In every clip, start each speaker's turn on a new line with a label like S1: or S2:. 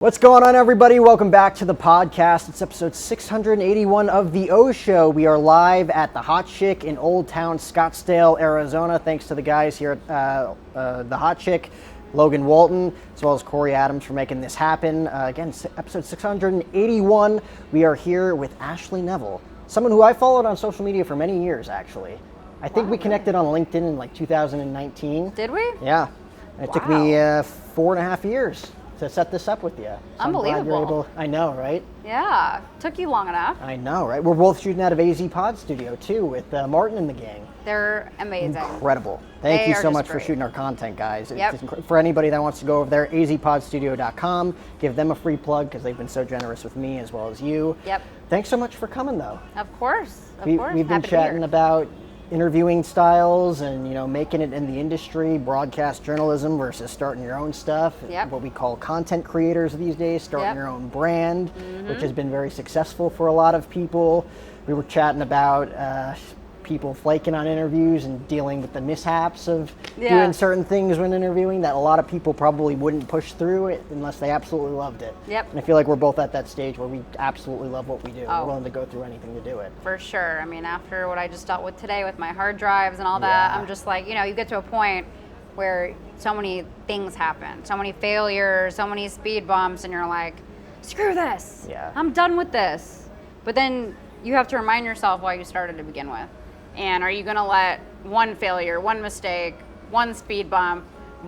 S1: What's going on, everybody? Welcome back to the podcast. It's episode 681 of The O Show. We are live at the Hot Chick in Old Town Scottsdale, Arizona. Thanks to the guys here at the Hot Chick, Logan Walton, as well as Corey Adams for making this happen. Again, episode 681. We are here with Ashley Nevel, someone who I followed on social media for many years, actually. I think we connected on LinkedIn in like 2019.
S2: Did we?
S1: Yeah. And it took me 4.5 years to set this up with you. So
S2: Unbelievable.
S1: I know, right?
S2: Yeah, took you long enough.
S1: I know, right? We're both shooting out of AZ Pod Studio too, with Martin and the gang.
S2: They're amazing.
S1: Incredible. Thank you so much for shooting our content, guys.
S2: Yep.
S1: For anybody that wants to go over there, azpodstudio.com, give them a free plug because they've been so generous with me as well as you.
S2: Yep.
S1: Thanks so much for coming, though.
S2: Of course.
S1: We've been chatting about interviewing styles and, you know, making it in the industry, broadcast journalism versus starting your own stuff.
S2: Yep.
S1: What we call content creators these days, starting your own brand, which has been very successful for a lot of people. We were chatting about people flaking on interviews and dealing with the mishaps of doing certain things when interviewing that a lot of people probably wouldn't push through it unless they absolutely loved it.
S2: Yep.
S1: And I feel like we're both at that stage where we absolutely love what we do.
S2: Oh.
S1: We're willing to go through anything to do it.
S2: For sure. I mean, after what I just dealt with today with my hard drives and all that, I'm just like, you know, you get to a point where so many things happen, so many failures, so many speed bumps, and you're like, screw this.
S1: Yeah.
S2: I'm done with this. But then you have to remind yourself why you started to begin with. And are you going to let one failure, one mistake, one speed bump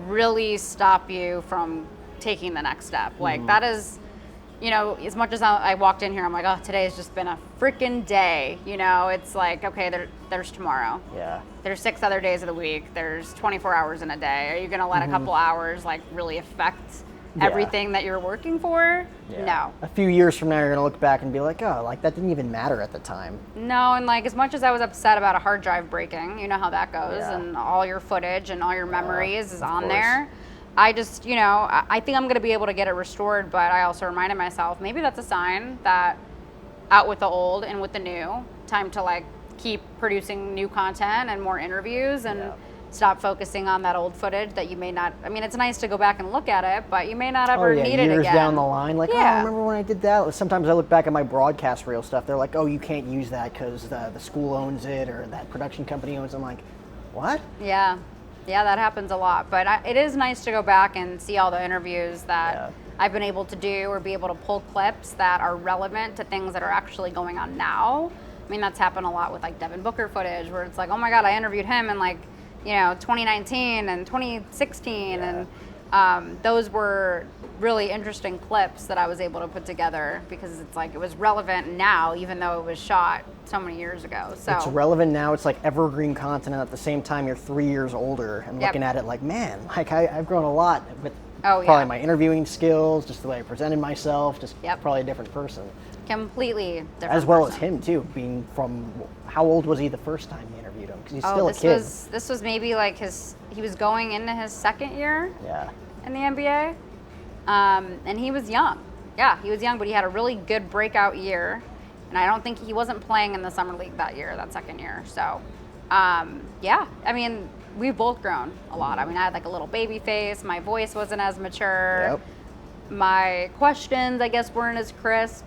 S2: really stop you from taking the next step? Like, that is, you know, as much as I walked in here, I'm like, oh, today has just been a freaking day. You know, it's like, okay, there's tomorrow.
S1: Yeah.
S2: There's 6 other days of the week. There's 24 hours in a day. Are you going to let a couple hours, like, really affect everything that you're working for?
S1: Yeah.
S2: No.
S1: A few years from now, you're gonna look back and be like, oh, like that didn't even matter at the time.
S2: No, and like as much as I was upset about a hard drive breaking, you know how that goes,
S1: Yeah.
S2: and all your footage and all your memories is on there. I just, you know, I think I'm gonna be able to get it restored, but I also reminded myself, maybe that's a sign that out with the old and with the new, time to like keep producing new content and more interviews and stop focusing on that old footage that you may not, I mean, it's nice to go back and look at it, but you may not ever need it again.
S1: Years down the line, like, oh, remember when I did that? Sometimes I look back at my broadcast reel stuff, they're like, oh, you can't use that because the school owns it or that production company owns it. I'm like, what?
S2: Yeah, that happens a lot, but it is nice to go back and see all the interviews that I've been able to do or be able to pull clips that are relevant to things that are actually going on now. I mean, that's happened a lot with like Devin Booker footage where it's like, oh my God, I interviewed him in like, you know, 2019 and 2016, and those were really interesting clips that I was able to put together because it's like it was relevant now, even though it was shot so many years ago. So
S1: it's relevant now. It's like evergreen content, and at the same time, you're 3 years older and looking at it like, man, like I've grown a lot with probably my interviewing skills, just the way I presented myself, just probably a different person.
S2: Completely different.
S1: As well as him too, being from, how old was he the first time you interviewed him? Because he's still a kid.
S2: This was maybe like he was going into his second year in the NBA. And he was young. Yeah, he was young, but he had a really good breakout year. And I don't think he wasn't playing in the summer league that year, that second year. So, I mean, we've both grown a lot. I mean, I had like a little baby face. My voice wasn't as mature. My questions, I guess, weren't as crisp.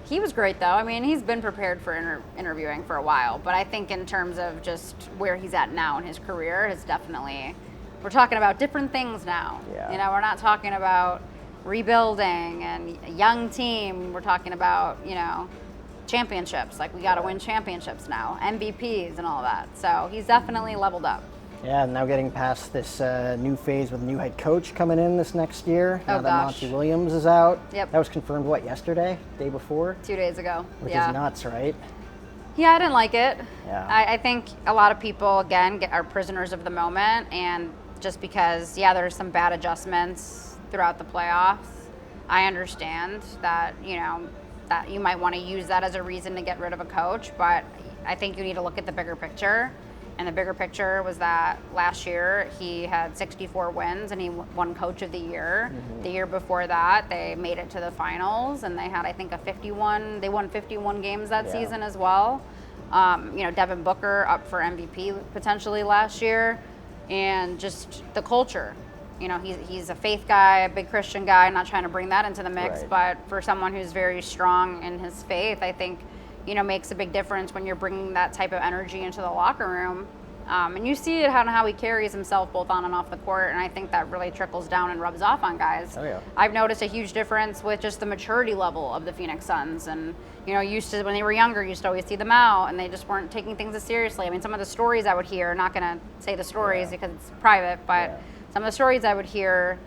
S2: He was great, though. I mean, he's been prepared for interviewing for a while. But I think in terms of just where he's at now in his career, is definitely, we're talking about different things now. You know, we're not talking about rebuilding and a young team. We're talking about, you know, championships. Like, we got to win championships now, MVPs and all that. So he's definitely leveled up.
S1: Yeah, now getting past this new phase with a new head coach coming in this next year. Now that Monty Williams is out. That was confirmed, what, yesterday? Day before?
S2: 2 days ago.
S1: Which is nuts, right?
S2: Yeah, I didn't like it. I think a lot of people, again, are prisoners of the moment. And just because, there's some bad adjustments throughout the playoffs, I understand that, you know, that you might want to use that as a reason to get rid of a coach. But I think you need to look at the bigger picture. And the bigger picture was that last year he had 64 wins and he won Coach of the Year. The year before that, they made it to the finals and they had, I think, they won 51 games that season as well. You know, Devin Booker up for MVP potentially last year. And just the culture You know, he's a faith guy, a big Christian guy. I'm not trying to bring that into the mix,
S1: Right.
S2: but for someone who's very strong in his faith, I think, you know, makes a big difference when you're bringing that type of energy into the locker room. And you see it how he carries himself both on and off the court, and I think that really trickles down and rubs off on guys.
S1: Oh, yeah.
S2: I've noticed a huge difference with just the maturity level of the Phoenix Suns, and you know, used to when they were younger, you used to always see them out, and they just weren't taking things as seriously. I mean, some of the stories I would hear, not going to say the stories because it's private, but some of the stories I would hear,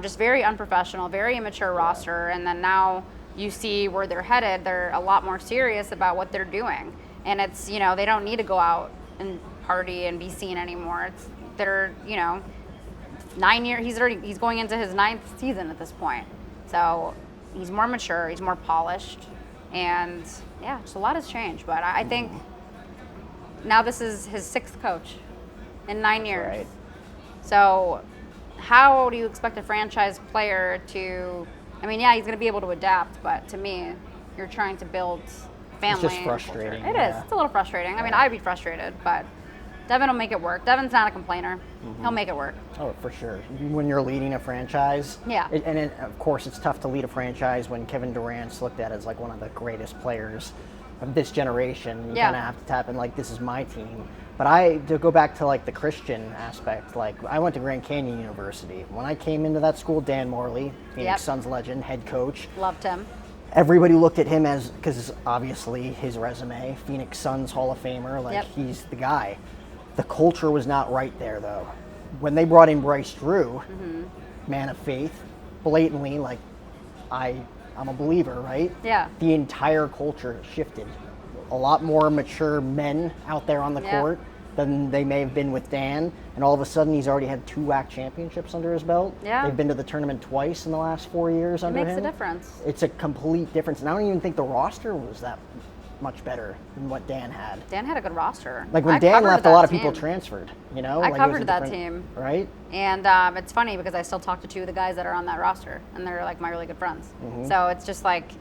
S2: just very unprofessional, very immature roster, and then now you see where they're headed. They're a lot more serious about what they're doing, and it's, you know, they don't need to go out and party and be seen anymore. It's they're, you know, 9 years. He's going into his 9th season at this point, so he's more mature, he's more polished, and yeah, just a lot has changed. But I think now this is his 6th coach in 9 years.
S1: Right.
S2: So how do you expect a franchise player to? I mean, yeah, he's going to be able to adapt, but to me, you're trying to build family.
S1: It's just frustrating.
S2: It is. It's a little frustrating. I mean, I'd be frustrated, but Devin will make it work. Devin's not a complainer. He'll make it work.
S1: Oh, for sure. When you're leading a franchise.
S2: Yeah.
S1: Of course, it's tough to lead a franchise when Kevin Durant's looked at as like one of the greatest players of this generation. You kind of have to tap in like, this is my team. But to go back to like the Christian aspect, like I went to Grand Canyon University. When I came into that school, Dan Morley, Phoenix Suns legend, head coach.
S2: Loved him.
S1: Everybody looked at him as, because obviously his resume, Phoenix Suns Hall of Famer, like he's the guy. The culture was not right there, though. When they brought in Bryce Drew, man of faith, blatantly, like, I'm a believer, right?
S2: Yeah.
S1: The entire culture shifted. A lot more mature men out there on the court than they may have been with Dan, and all of a sudden he's already had 2 WAC championships under his belt.
S2: Yeah.
S1: They've been to the tournament twice in the last 4 years under him.
S2: It makes a difference.
S1: It's a complete difference, and I don't even think the roster was that much better than what Dan had.
S2: Dan had a good roster.
S1: Like when Dan left, a lot of people transferred, you know?
S2: I covered that team.
S1: Right?
S2: And it's funny because I still talk to 2 of the guys that are on that roster, and they're like my really good friends. So it's just like,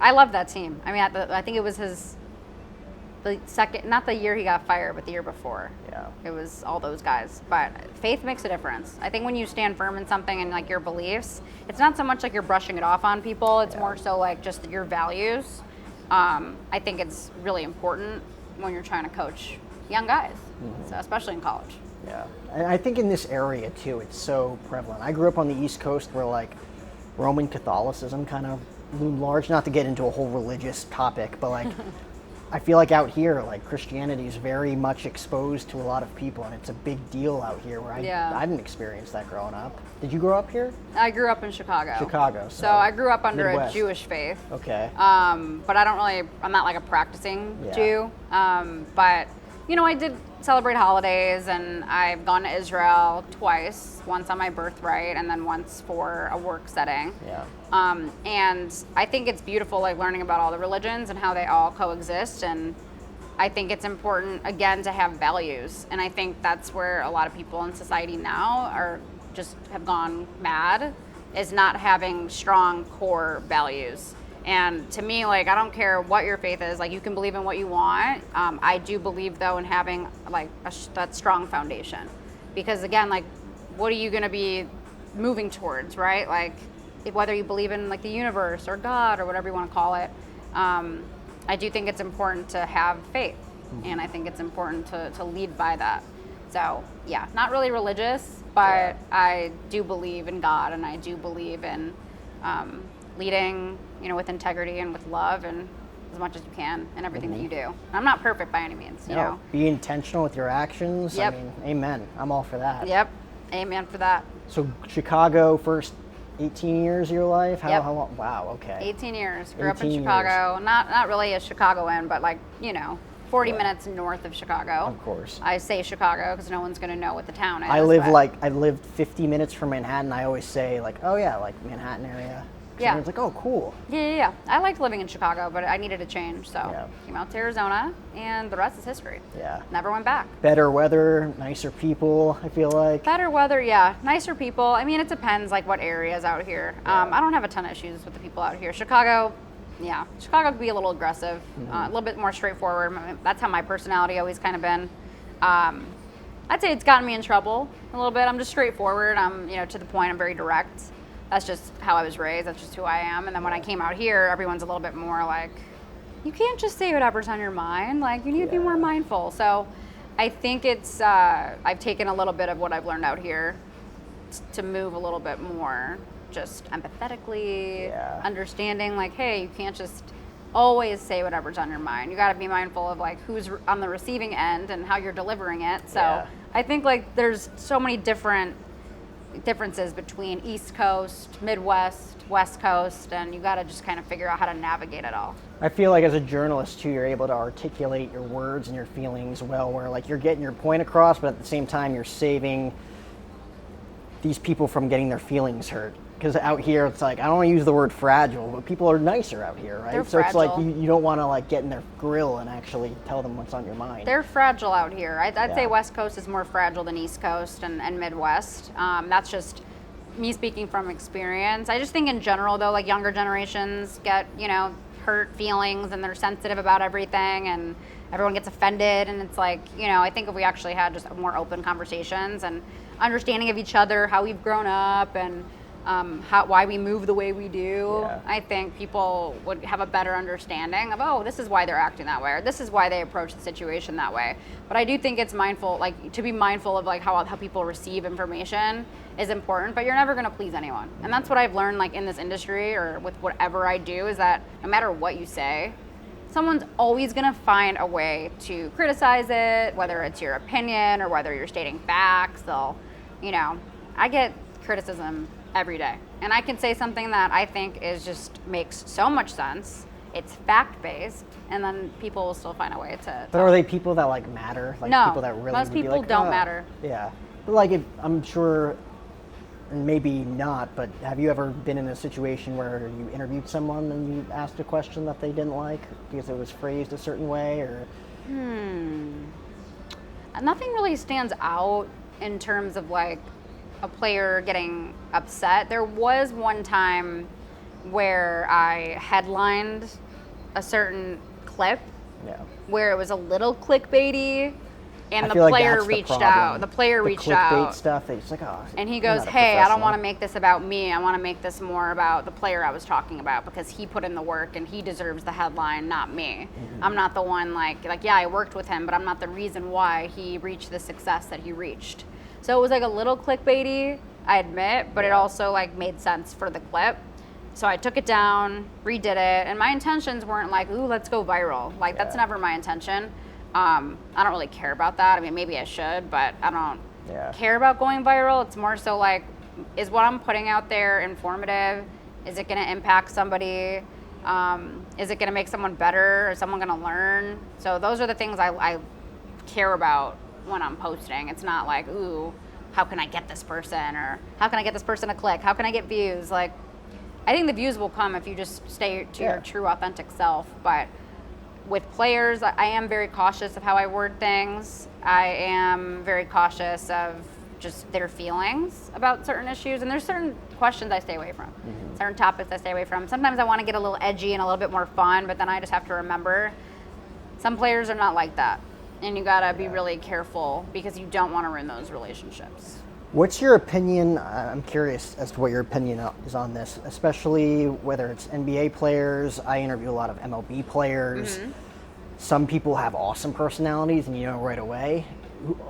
S2: I love that team. I mean, I think it was the second, not the year he got fired, but the year before.
S1: Yeah.
S2: It was all those guys. But faith makes a difference. I think when you stand firm in something and like your beliefs, it's not so much like you're brushing it off on people. It's more so like just your values. I think it's really important when you're trying to coach young guys, so especially in college.
S1: Yeah, and I think in this area too, it's so prevalent. I grew up on the East Coast where like Roman Catholicism kind of loomed large. Not to get into a whole religious topic, but like I feel like out here, like Christianity is very much exposed to a lot of people, and it's a big deal out here where I didn't experience that growing up. Did you grow up here?
S2: I grew up in Chicago.
S1: Chicago.
S2: So I grew up under
S1: Midwest.
S2: a Jewish faith.
S1: Okay.
S2: But I'm not like a practicing Jew. But, you know, I did celebrate holidays, and I've gone to Israel twice, once on my birthright and then once for a work setting.
S1: Yeah.
S2: And I think it's beautiful, like learning about all the religions and how they all coexist. And I think it's important, again, to have values. And I think that's where a lot of people in society now have gone mad, is not having strong core values. And to me, like, I don't care what your faith is, like, you can believe in what you want. I do believe, though, in having like that strong foundation, because again, like, what are you going to be moving towards, right? Like, whether you believe in like the universe or God or whatever you want to call it, I do think it's important to have faith, and I think it's important to lead by that. So yeah, not really religious, but I do believe in God, and I do believe in leading, you know, with integrity and with love and as much as you can in everything that you do. I'm not perfect by any means, you know.
S1: Be intentional with your actions.
S2: Yep.
S1: I mean, amen. I'm all for that.
S2: Yep. Amen for that.
S1: So Chicago, first 18 years of your life? How long? Wow, okay.
S2: 18 years. Grew up in
S1: 18
S2: Chicago.
S1: years.
S2: Not really a Chicagoan, but like, you know, 40 minutes north of Chicago.
S1: Of course.
S2: I say Chicago because no one's going to know what the town is.
S1: I lived 50 minutes from Manhattan. I always say like, oh yeah, like Manhattan area.
S2: Yeah.
S1: Everyone's like, oh, cool.
S2: Yeah. I liked living in Chicago, but I needed a change, so came out to Arizona, and the rest is history.
S1: Yeah.
S2: Never went back.
S1: Better weather, nicer people, I feel like.
S2: Better weather, yeah. Nicer people. I mean, it depends, like, what areas out here. I don't have a ton of issues with the people out here. Chicago could be a little aggressive, a little bit more straightforward. That's how my personality always kind of been. I'd say it's gotten me in trouble a little bit. I'm just straightforward. I'm, to the point. I'm very direct. That's just how I was raised. That's just who I am. And then when I came out here, everyone's a little bit more like, you can't just say whatever's on your mind. Like, you need to be more mindful. So I think it's, I've taken a little bit of what I've learned out here to move a little bit more just empathetically, understanding like, hey, you can't just always say whatever's on your mind. You got to be mindful of like who's on the receiving end and how you're delivering it. So I think like there's so many differences between East Coast, Midwest, West Coast, and you got to just kind of figure out how to navigate it all.
S1: I feel like as a journalist too, you're able to articulate your words and your feelings well, where like you're getting your point across, but at the same time you're saving these people from getting their feelings hurt. Because out here, it's like, I don't want to use the word fragile, but people are nicer out here, right?
S2: They're
S1: so
S2: fragile.
S1: It's like you don't want to like get in their grill and actually tell them what's on your mind.
S2: They're fragile out here. I'd say West Coast is more fragile than East Coast and Midwest. That's just me speaking from experience. I just think in general, though, like younger generations get, hurt feelings and they're sensitive about everything and everyone gets offended. And it's like, I think if we actually had just more open conversations and understanding of each other, how we've grown up and why we move the way we do, I think people would have a better understanding of, oh, this is why they're acting that way, or this is why they approach the situation that way. But I do think it's mindful, like to be mindful of like how people receive information is important, but you're never going to please anyone. And that's what I've learned like in this industry or with whatever I do is that no matter what you say, someone's always going to find a way to criticize it, whether it's your opinion or whether you're stating facts. They'll, I get criticism every day. And I can say something that I think makes so much sense. It's fact-based, and then people will still find a way to.
S1: But are they people that like matter? Like
S2: no,
S1: people that really
S2: most people
S1: like,
S2: don't matter.
S1: Yeah, but like I'm sure, and maybe not. But have you ever been in a situation where you interviewed someone and you asked a question that they didn't like because it was phrased a certain way, or?
S2: Nothing really stands out in terms of like a player getting upset. There was one time where I headlined a certain clip where it was a little clickbaity and the player reached out. The player reached out.
S1: Clickbait stuff. It's like, oh,
S2: and he goes, hey, I don't want to make this about me. I want to make this more about the player I was talking about because he put in the work and he deserves the headline, not me. I'm not the one like, yeah, I worked with him, but I'm not the reason why he reached the success that he reached. So it was like a little clickbaity, I admit, but it also like made sense for the clip. So I took it down, redid it, and my intentions weren't like, ooh, let's go viral. Like that's never my intention. I don't really care about that. I mean, maybe I should, but I don't care about going viral. It's more so like, is what I'm putting out there informative? Is it going to impact somebody? Is it going to make someone better? Is someone going to learn? So those are the things I care about when I'm posting. It's not like, ooh, how can I get this person, or how can I get this person to click? How can I get views? Like, I think the views will come if you just stay to your true authentic self. But with players, I am very cautious of how I word things. I am very cautious of just their feelings about certain issues. And there's certain questions I stay away from, certain topics I stay away from. Sometimes I want to get a little edgy and a little bit more fun, but then I just have to remember some players are not like that. And you gotta be really careful because you don't want to ruin those relationships.
S1: What's your opinion? I'm curious as to what your opinion is on this, especially whether it's NBA players. I interview a lot of MLB players. Some people have awesome personalities and you know right away.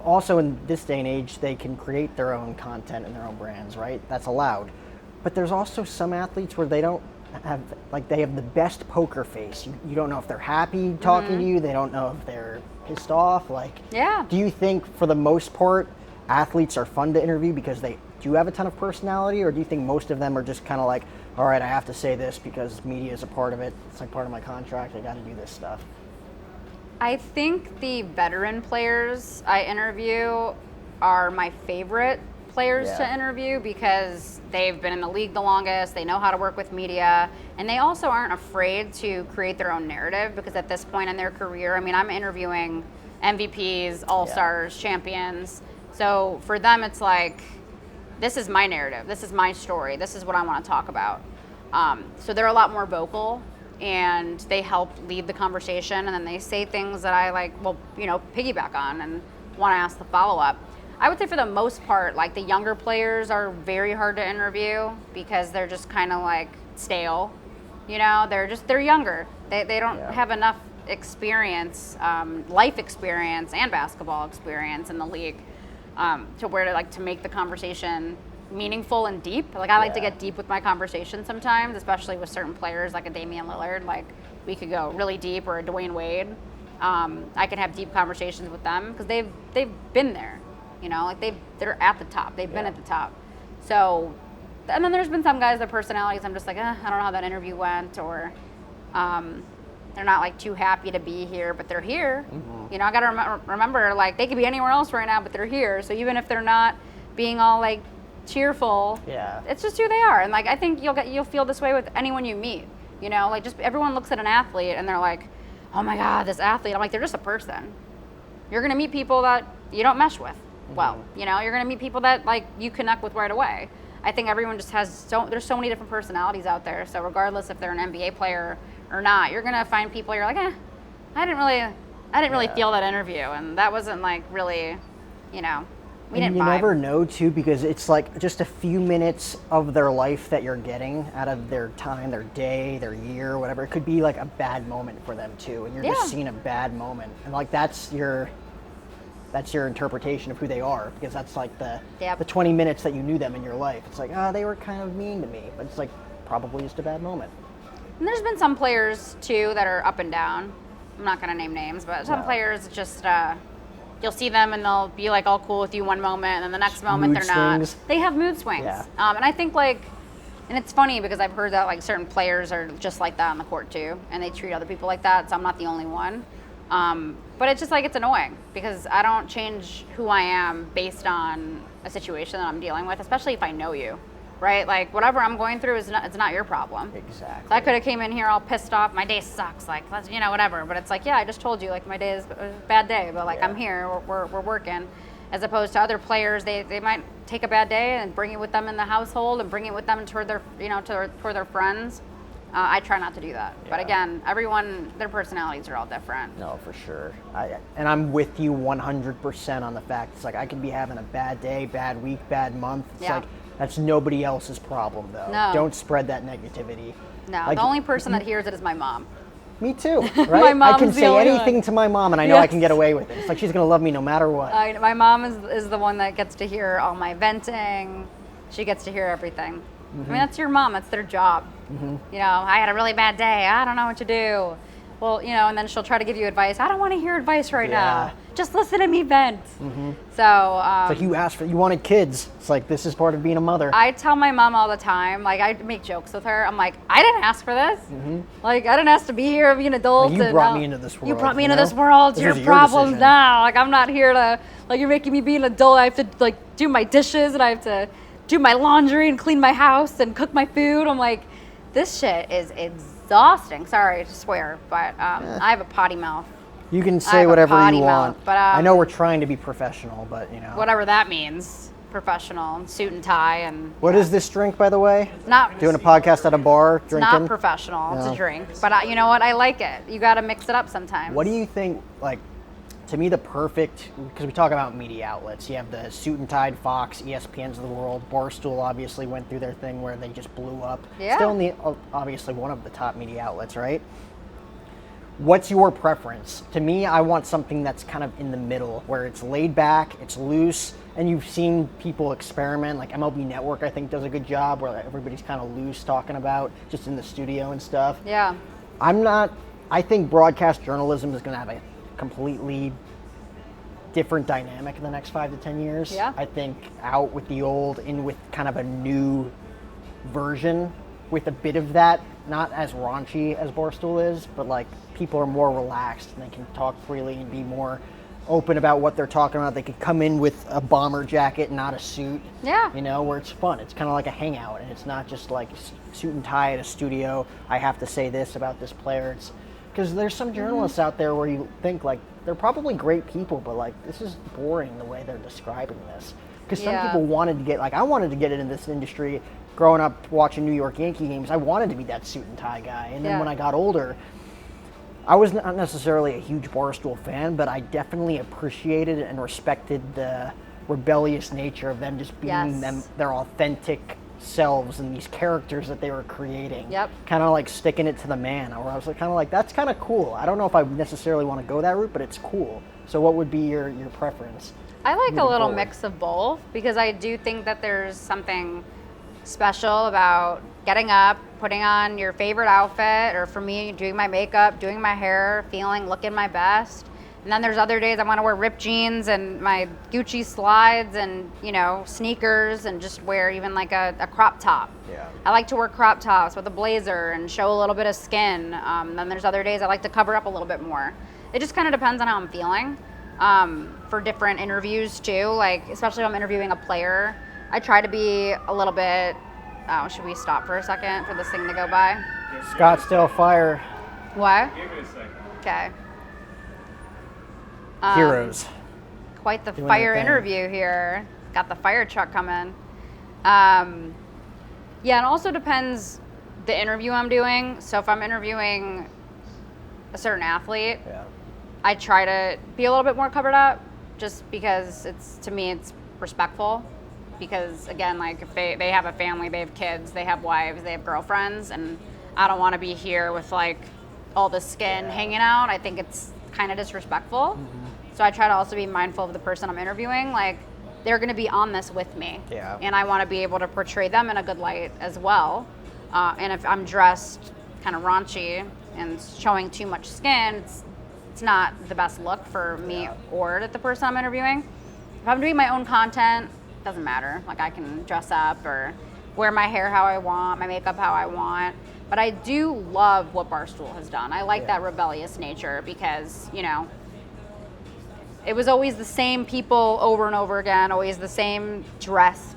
S1: Also in this day and age, they can create their own content and their own brands, right? That's allowed. But there's also some athletes where they don't have, like they have the best poker face. You don't know if they're happy talking to you. They don't know if they're pissed off. Like, do you think for the most part athletes are fun to interview because they do have a ton of personality, or do you think most of them are just kind of like, all right, I have to say this because media is a part of it, it's like part of my contract, I got to do this stuff?
S2: I think the veteran players I interview are my favorite players to interview because they've been in the league the longest, they know how to work with media, and they also aren't afraid to create their own narrative because at this point in their career, I mean, I'm interviewing MVPs, all-stars, champions. So for them, it's like, this is my narrative, this is my story, this is what I want to talk about. So they're a lot more vocal and they help lead the conversation, and then they say things that I like, well, piggyback on and want to ask the follow-up. I would say for the most part, like the younger players are very hard to interview because they're just kind of like stale. You know, they're younger. They don't have enough experience, life experience and basketball experience in the league to where to make the conversation meaningful and deep. Like I like to get deep with my conversation sometimes, especially with certain players like a Damian Lillard. Like we could go really deep, or a Dwayne Wade. I can have deep conversations with them because they've been there. You know, like they're at the top. They've been at the top. So, and then there's been some guys, their personalities, I'm just like, I don't know how that interview went, or they're not like too happy to be here, but they're here. Mm-hmm. You know, I got to remember, like they could be anywhere else right now, but they're here. So even if they're not being all like cheerful, it's just who they are. And like I think you'll feel this way with anyone you meet. You know, like just everyone looks at an athlete and they're like, oh my God, this athlete. I'm like, they're just a person. You're gonna meet people that you don't mesh with. Well, you know, you're gonna meet people that like you connect with right away. I think everyone just has there's so many different personalities out there. So regardless if they're an NBA player or not, you're gonna find people you're like, I didn't really feel that interview, and that wasn't like really, you know, we didn't vibe.
S1: You never know too, because it's like just a few minutes of their life that you're getting out of their time, their day, their year, whatever. It could be like a bad moment for them too, and you're just seeing a bad moment, and like that's your interpretation of who they are, because that's like the 20 minutes that you knew them in your life. It's like, they were kind of mean to me, but it's like probably just a bad moment.
S2: And there's been some players too that are up and down. I'm not gonna name names, but some players just you'll see them and they'll be like all cool with you one moment, and then the next moment they're not. They have mood swings. Yeah. And I think like, and it's funny because I've heard that like certain players are just like that on the court too, and they treat other people like that. So I'm not the only one. But it's just like, it's annoying because I don't change who I am based on a situation that I'm dealing with, especially if I know you, right? Like whatever I'm going through it's not your problem.
S1: Exactly.
S2: So I could have came in here all pissed off. My day sucks. Like, let's, you know, whatever. But it's like, I just told you, like my day is a bad day, but like I'm here, we're working. As opposed to other players, they might take a bad day and bring it with them in the household and bring it with them toward their, toward their friends. I try not to do that. But again, everyone, their personalities are all different.
S1: No, for sure. And I'm with you 100% on the fact it's like I could be having a bad day, bad week, bad month. It's like that's nobody else's problem though.
S2: No.
S1: Don't spread that negativity.
S2: No,
S1: like,
S2: the only person that hears it is my mom.
S1: Me too, right? I can say anything to my mom and I know I can get away with it. It's like she's going to love me no matter what.
S2: My mom is the one that gets to hear all my venting. She gets to hear everything. I mean, that's your mom. That's their job. You know, I had a really bad day. I don't know what to do. Well, you know, and then she'll try to give you advice. I don't want to hear advice right now. Just listen to me vent. So
S1: it's like you wanted kids. It's like, this is part of being a mother.
S2: I tell my mom all the time, like I make jokes with her. I'm like, I didn't ask for this. Like I didn't ask to be here, be an adult.
S1: Like, you brought me into this world.
S2: You brought me into this world. It's your problems
S1: decision.
S2: now. Like I'm not here to, like you're making me be an adult. I have to like do my dishes and I have to do my laundry and clean my house and cook my food. I'm like, this shit is exhausting. Sorry to swear, but I have a potty mouth.
S1: You can say whatever you want.
S2: Mouth, but,
S1: I know we're trying to be professional, but you know.
S2: Whatever that means. Professional, suit and tie, and.
S1: What is this drink, by the way?
S2: Not
S1: doing a podcast at a bar, drinking.
S2: Not professional. No. It's a drink, but you know what? I like it. You got to mix it up sometimes.
S1: What do you think? Like, to me, the perfect, because we talk about media outlets. You have the suit and tied Fox, ESPNs of the world. Barstool obviously went through their thing where they just blew up.
S2: Yeah.
S1: Still, obviously one of the top media outlets, right? What's your preference? To me, I want something that's kind of in the middle, where it's laid back, it's loose, and you've seen people experiment. Like MLB Network, I think, does a good job where everybody's kind of loose talking about just in the studio and stuff.
S2: Yeah.
S1: I think broadcast journalism is going to have a completely different dynamic in the next 5 to 10 years.
S2: Yeah.
S1: I think out with the old, in with kind of a new version with a bit of that, not as raunchy as Barstool is, but like people are more relaxed and they can talk freely and be more open about what they're talking about. They could come in with a bomber jacket, not a suit.
S2: Yeah.
S1: You know, where it's fun. It's kind of like a hangout, and it's not just like suit and tie at a studio. I have to say this about this player. It's because there's some journalists out there where you think like they're probably great people, but like this is boring the way they're describing this. Because some people wanted to get, like I wanted to get into this industry growing up watching New York Yankee games. I wanted to be that suit and tie guy. And then when I got older, I was not necessarily a huge Barstool fan, but I definitely appreciated and respected the rebellious nature of them just being
S2: Yes.
S1: their authentic selves and these characters that they were creating.
S2: Yep.
S1: Kind of like sticking it to the man. Where I was like, kind of like, that's kind of cool. I don't know if I necessarily want to go that route, but it's cool. So what would be your preference?
S2: I like a little
S1: forward?
S2: mix of both because I do think that there's something special about getting up, putting on your favorite outfit, or for me, doing my makeup, doing my hair, looking my best. And then there's other days I want to wear ripped jeans and my Gucci slides and, sneakers and just wear even like a crop top.
S1: Yeah.
S2: I like to wear crop tops with a blazer and show a little bit of skin. Then there's other days I like to cover up a little bit more. It just kind of depends on how I'm feeling. For different interviews too, like especially if I'm interviewing a player, I try to be a little bit, should we stop for a second for this thing to go by?
S1: Scottsdale Fire
S2: What?
S3: Give it a second.
S2: Okay.
S1: heroes.
S2: Quite the
S1: Doing
S2: fire
S1: their thing.
S2: interview here. Got the fire truck coming. Yeah, and also depends the interview I'm doing. So if I'm interviewing a certain athlete,
S1: Yeah.
S2: I try to be a little bit more covered up just because to me, it's respectful. Because again, like if they have a family, they have kids, they have wives, they have girlfriends, and I don't want to be here with like all the skin hanging out. I think it's kind of disrespectful. So I try to also be mindful of the person I'm interviewing. Like they're going to be on this with me.
S1: Yeah.
S2: And I want to be able to portray them in a good light as well. And if I'm dressed kind of raunchy and showing too much skin, it's not the best look for me or the person I'm interviewing. If I'm doing my own content, doesn't matter. Like I can dress up or wear my hair how I want, my makeup how I want. But I do love what Barstool has done. I like that rebellious nature because, it was always the same people over and over again, always the same dressed,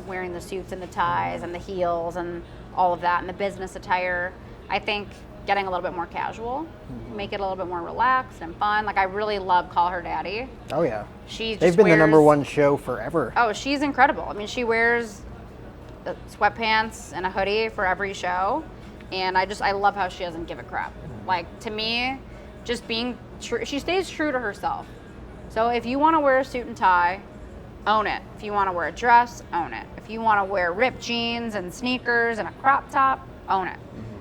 S2: wearing the suits and the ties and the heels and all of that and the business attire. I think getting a little bit more casual, make it a little bit more relaxed and fun. Like I really love Call Her Daddy.
S1: Oh yeah.
S2: She
S1: They've
S2: just
S1: been the number
S2: wears-
S1: one show forever.
S2: Oh, she's incredible. I mean, she wears sweatpants and a hoodie for every show, and I love how she doesn't give a crap. Like to me, just being true, she stays true to herself. So if you want to wear a suit and tie, own it. If you want to wear a dress, own it. If you want to wear ripped jeans and sneakers and a crop top, own it.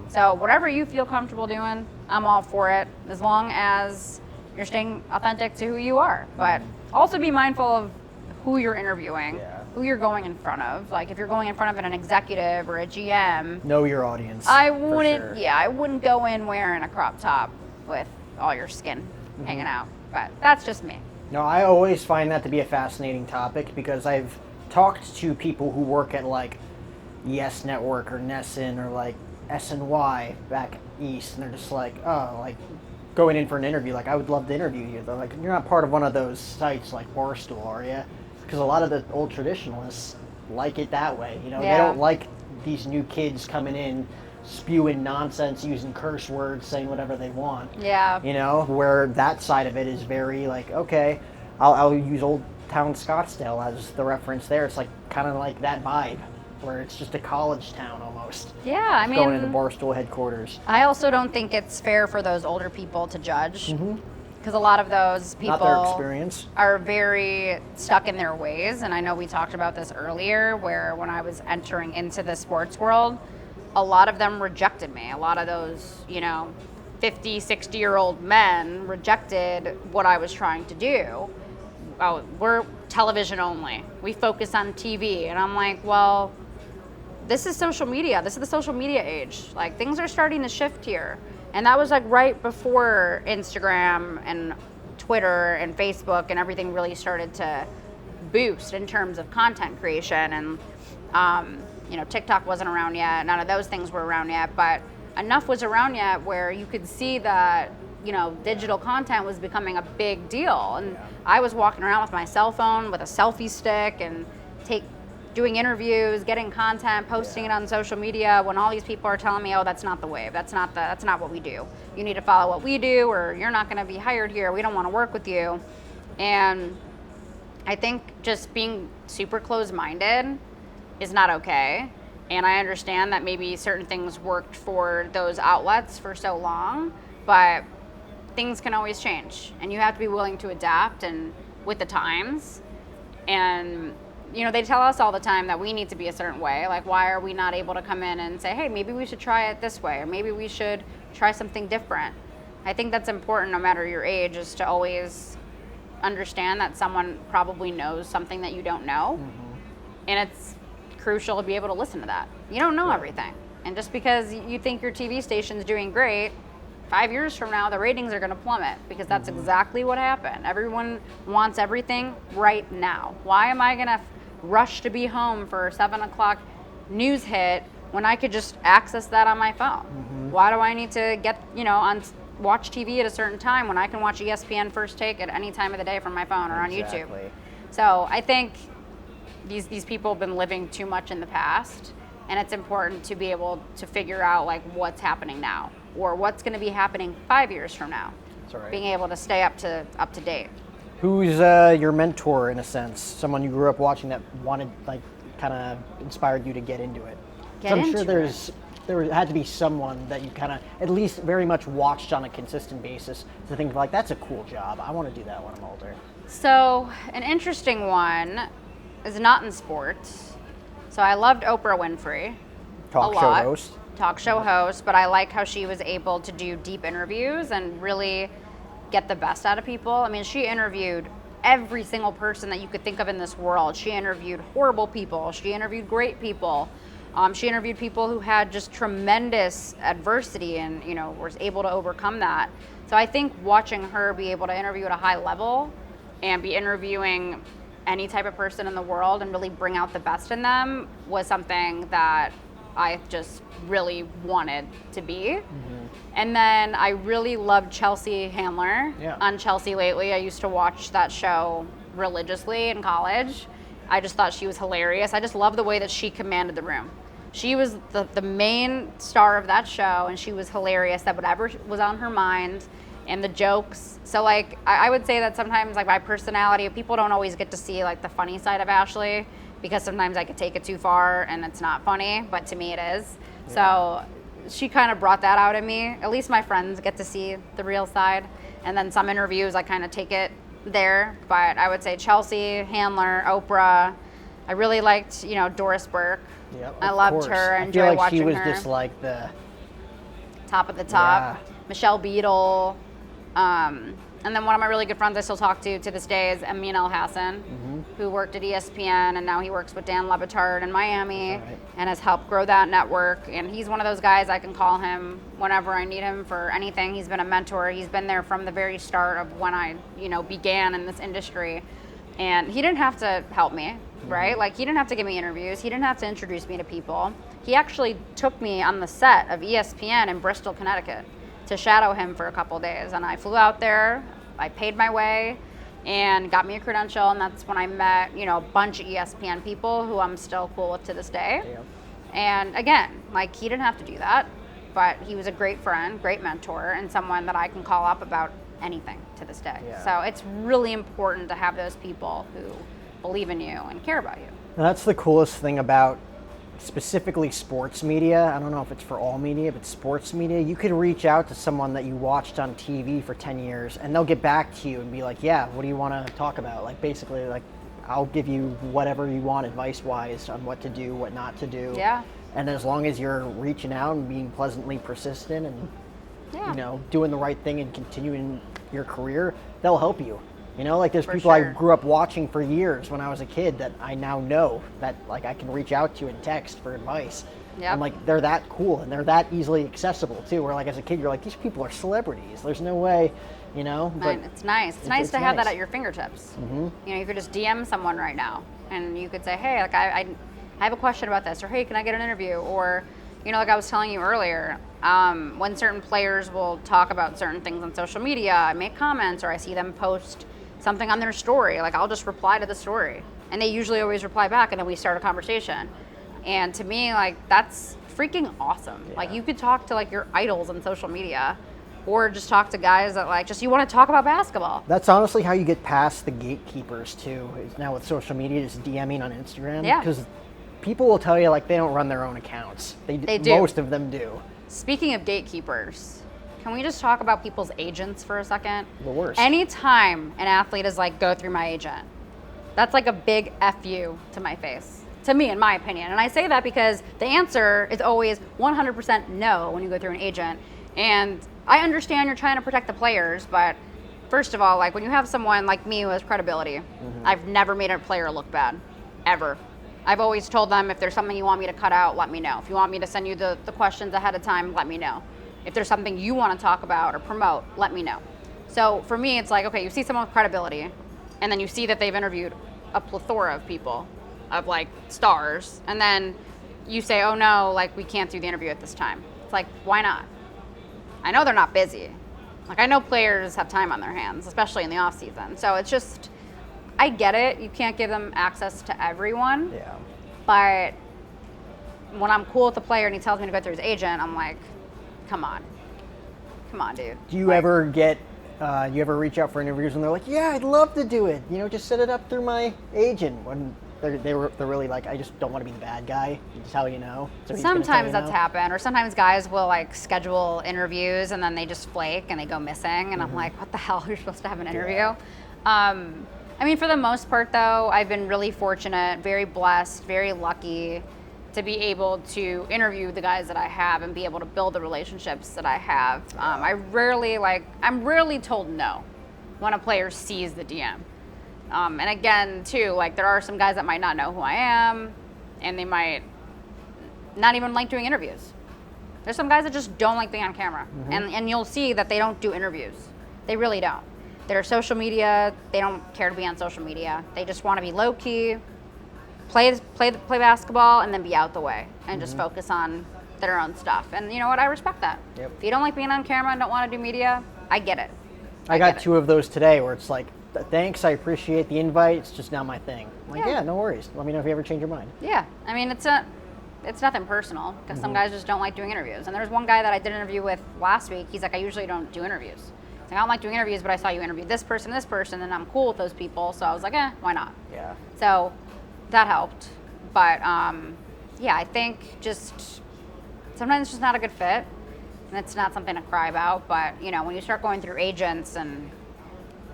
S2: So whatever you feel comfortable doing, I'm all for it, as long as you're staying authentic to who you are. But also be mindful of who you're interviewing, who you're going in front of. Like if you're going in front of an executive or a GM,
S1: Know your audience.
S2: I
S1: for
S2: wouldn't.
S1: sure.
S2: Yeah, I wouldn't go in wearing a crop top with all your skin hanging out. But that's just me.
S1: No, I always find that to be a fascinating topic because I've talked to people who work at like Yes Network or Nessun or like SNY back east, and they're just like, oh, like going in for an interview, like I would love to interview you. They're like, you're not part of one of those sites like Barstool, are you? Because a lot of the old traditionalists like it that way. They don't like these new kids coming in spewing nonsense, using curse words, saying whatever they want.
S2: Yeah.
S1: Where that side of it is very like, okay, I'll use Old Town Scottsdale as the reference there. It's like kind of like that vibe where it's just a college town almost.
S2: Yeah, I mean,
S1: Going into Barstool headquarters.
S2: I also don't think it's fair for those older people to judge, because a lot of those people
S1: Not their experience.
S2: are very stuck in their ways. And I know we talked about this earlier, where when I was entering into the sports world, a lot of them rejected me. A lot of those, 50, 60-year-old men rejected what I was trying to do. Oh, we're television only. We focus on TV. And I'm like, well, this is social media. This is the social media age. Like things are starting to shift here. And that was like right before Instagram and Twitter and Facebook and everything really started to boost in terms of content creation. And, TikTok wasn't around yet. None of those things were around yet, but enough was around yet where you could see that, digital content was becoming a big deal. And I was walking around with my cell phone with a selfie stick and doing interviews, getting content, posting it on social media when all these people are telling me, oh, that's not the wave. That's not what we do. You need to follow what we do or you're not going to be hired here. We don't want to work with you. And I think just being super closed-minded is not okay. And I understand that maybe certain things worked for those outlets for so long, but things can always change and you have to be willing to adapt and with the times. And, you know, they tell us all the time that we need to be a certain way. Like, why are we not able to come in and say, hey, maybe we should try it this way, or maybe we should try something different? I think that's important no matter your age, is to always understand that someone probably knows something that you don't know. And it's crucial to be able to listen to that. You don't know everything. And just because you think your TV station's doing great, 5 years from now, the ratings are going to plummet, because that's exactly what happened. Everyone wants everything right now. Why am I going to rush to be home for a 7 o'clock news hit when I could just access that on my phone? Why do I need to get, you know, watch TV at a certain time when I can watch ESPN First Take at any time of the day from my phone or on YouTube? So I think these people have been living too much in the past, and it's important to be able to figure out like what's happening now, or what's going to be happening 5 years from now.
S1: That's right.
S2: Being able to stay up to date.
S1: Who's your mentor, in a sense? Someone you grew up watching that wanted, like, kind of inspired you to get into it? I'm sure there had to be someone that you kind of at least very much watched on a consistent basis to think like, that's a cool job. I want to do that when I'm older.
S2: So an interesting one is not in sports. So I loved Oprah Winfrey.
S1: Talk show host,
S2: but I like how she was able to do deep interviews and really get the best out of people. I mean, she interviewed every single person that you could think of in this world. She interviewed horrible people. She interviewed great people. She interviewed people who had just tremendous adversity and, you know, was able to overcome that. So I think watching her be able to interview at a high level and be interviewing any type of person in the world and really bring out the best in them was something that I just really wanted to be. And then I really loved Chelsea Handler on Chelsea Lately. I used to watch that show religiously in college. I just thought she was hilarious. I just love the way that she commanded the room. She was the main star of that show, and she was hilarious at whatever was on her mind and the jokes. So like, I would say that sometimes like my personality, people don't always get to see like the funny side of Ashley, because sometimes I could take it too far and it's not funny, but to me it is. So she kind of brought that out in me. At least my friends get to see the real side. And then some interviews I kind of take it there. But I would say Chelsea Handler, Oprah. I really liked, you know, Doris Burke. I loved her. I enjoyed watching her.
S1: She was just like the
S2: top of the top. Michelle Beadle. And then one of my really good friends I still talk to this day is Amin El Hassan, who worked at ESPN, and now he works with Dan Le Batard in Miami and has helped grow that network. And he's one of those guys I can call him whenever I need him for anything. He's been a mentor. He's been there from the very start of when I, you know, began in this industry. And he didn't have to help me, right? Like, he didn't have to give me interviews. He didn't have to introduce me to people. He actually took me on the set of ESPN in Bristol, Connecticut, to shadow him for a couple days. And I flew out there, I paid my way, and got me a credential, and that's when I met, you know, a bunch of ESPN people who I'm still cool with to this day. And again, like, he didn't have to do that, but he was a great friend, great mentor, and someone that I can call up about anything to this day. So it's really important to have those people who believe in you and care about you.
S1: And that's the coolest thing about specifically sports media. I don't know if it's for all media, but sports media, you could reach out to someone that you watched on TV for 10 years and they'll get back to you and be like, yeah, what do you want to talk about? Like, basically, like, I'll give you whatever you want advice-wise on what to do, what not to do. And as long as you're reaching out and being pleasantly persistent and, you know, doing the right thing and continuing your career, they'll help you. You know, like, there's people I grew up watching for years when I was a kid that I now know that, like, I can reach out to and text for advice. And, like, they're that cool and they're that easily accessible, too. Where, like, as a kid, you're like, these people are celebrities. There's no way, you know. But
S2: it's nice. It's nice to have that at your fingertips. You know, you could just DM someone right now and you could say, hey, like, I have a question about this, or hey, can I get an interview? Or, you know, like I was telling you earlier, when certain players will talk about certain things on social media, I make comments or I see them post something on their story, like, I'll just reply to the story. And they usually always reply back, and then we start a conversation. And to me, like, that's freaking awesome. Like, you could talk to, like, your idols on social media, or just talk to guys that, like, just you want to talk about basketball.
S1: That's honestly how you get past the gatekeepers, too, is now with social media, just DMing on Instagram. Because people will tell you, like, they don't run their own accounts. They do. Most of them do.
S2: Speaking of gatekeepers, can we just talk about people's agents for a second?
S1: The worst.
S2: Anytime an athlete is like, go through my agent, That's like a big F you to my face, to me, in my opinion. And I say that because the answer is always 100% no when you go through an agent. And I understand you're trying to protect the players, but first of all, like when you have someone like me who has credibility, I've never made a player look bad, ever. I've always told them, if there's something you want me to cut out, let me know. If you want me to send you the questions ahead of time, let me know. If there's something you want to talk about or promote, let me know. So for me, it's like, okay, you see someone with credibility, and then you see that they've interviewed a plethora of people, of like stars, and then you say, oh no, like we can't do the interview at this time. It's like, why not? I know they're not busy. Like I know players have time on their hands, especially in the off season. So it's just, I get it. You can't give them access to everyone.
S1: Yeah.
S2: But when I'm cool with the player and he tells me to go through his agent, I'm like, come on, dude.
S1: Do you ever get? You ever reach out for interviews and they're like, yeah, I'd love to do it. You know, just set it up through my agent. When they're really like, I just don't want to be the bad guy. Just how you know. So
S2: Sometimes that's happened, or sometimes guys will like schedule interviews and then they just flake and they go missing, and I'm like, what the hell? You're supposed to have an interview. Yeah. I mean, for the most part, though, I've been really fortunate, very blessed, very lucky to be able to interview the guys that I have and be able to build the relationships that I have. I'm rarely told no when a player sees the DM. And again, too, like there are some guys that might not know who I am, and they might not even like doing interviews. There's some guys that just don't like being on camera, and you'll see that they don't do interviews. They really don't. Their social media, they don't care to be on social media. They just want to be low key, play basketball, and then be out the way and just focus on their own stuff. And you know what? I respect that.
S1: Yep.
S2: If you don't like being on camera and don't want to do media, I get it.
S1: I got two of those today where it's like, thanks, I appreciate the invite. It's just not my thing. I'm like, yeah, no worries. Let me know if you ever change your mind.
S2: Yeah. I mean, it's nothing personal because some guys just don't like doing interviews. And there's one guy that I did an interview with last week. He's like, I usually don't do interviews. I don't like doing interviews, but I saw you interview this person, and I'm cool with those people. So I was like, why not? Yeah. So that helped. But yeah, I think just sometimes it's just not a good fit, and it's not something to cry about. But you know, when you start going through agents and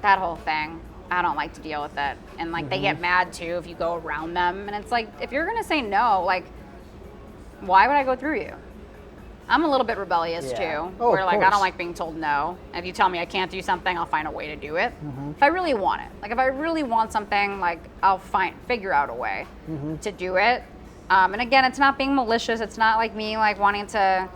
S2: that whole thing, I don't like to deal with it. And like they get mad too if you go around them. And it's like, if you're gonna say no, like, why would I go through you? I'm a little bit rebellious too, where like I don't like being told no. If you tell me I can't do something, I'll find a way to do it. If I really want it, like if I really want something, like I'll figure out a way to do it. And again, it's not being malicious. It's not like me like wanting to,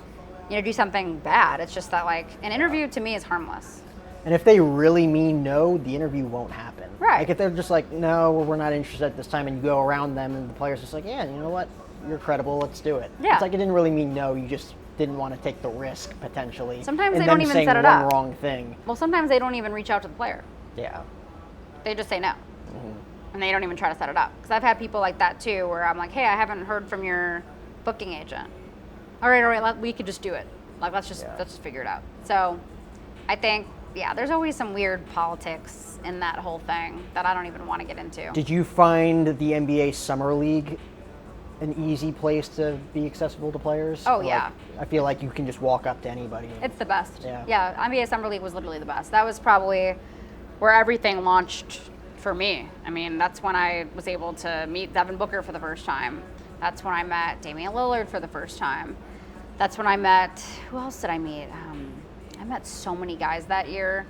S2: do something bad. It's just that like an interview to me is harmless.
S1: And if they really mean no, the interview won't happen.
S2: Right.
S1: Like if they're just like, no, we're not interested at this time, and you go around them, and the player's just like, yeah, you know what, you're credible, let's do it. Yeah. It's like it didn't really mean no. You just didn't want to take the risk potentially.
S2: Sometimes they don't even set it up.
S1: Wrong thing.
S2: Well, sometimes they don't even reach out to the player.
S1: Yeah.
S2: They just say no, and they don't even try to set it up. Because I've had people like that too, where I'm like, hey, I haven't heard from your booking agent. All right, we could just do it. Like let's just figure it out. So, I think there's always some weird politics in that whole thing that I don't even want to get into.
S1: Did you find the NBA Summer League an easy place to be accessible to players?
S2: Oh, yeah.
S1: I feel like you can just walk up to anybody.
S2: It's the best. Yeah, NBA Summer League was literally the best. That was probably where everything launched for me. I mean, that's when I was able to meet Devin Booker for the first time. That's when I met Damian Lillard for the first time. That's when I met, who else did I meet? I met so many guys that year.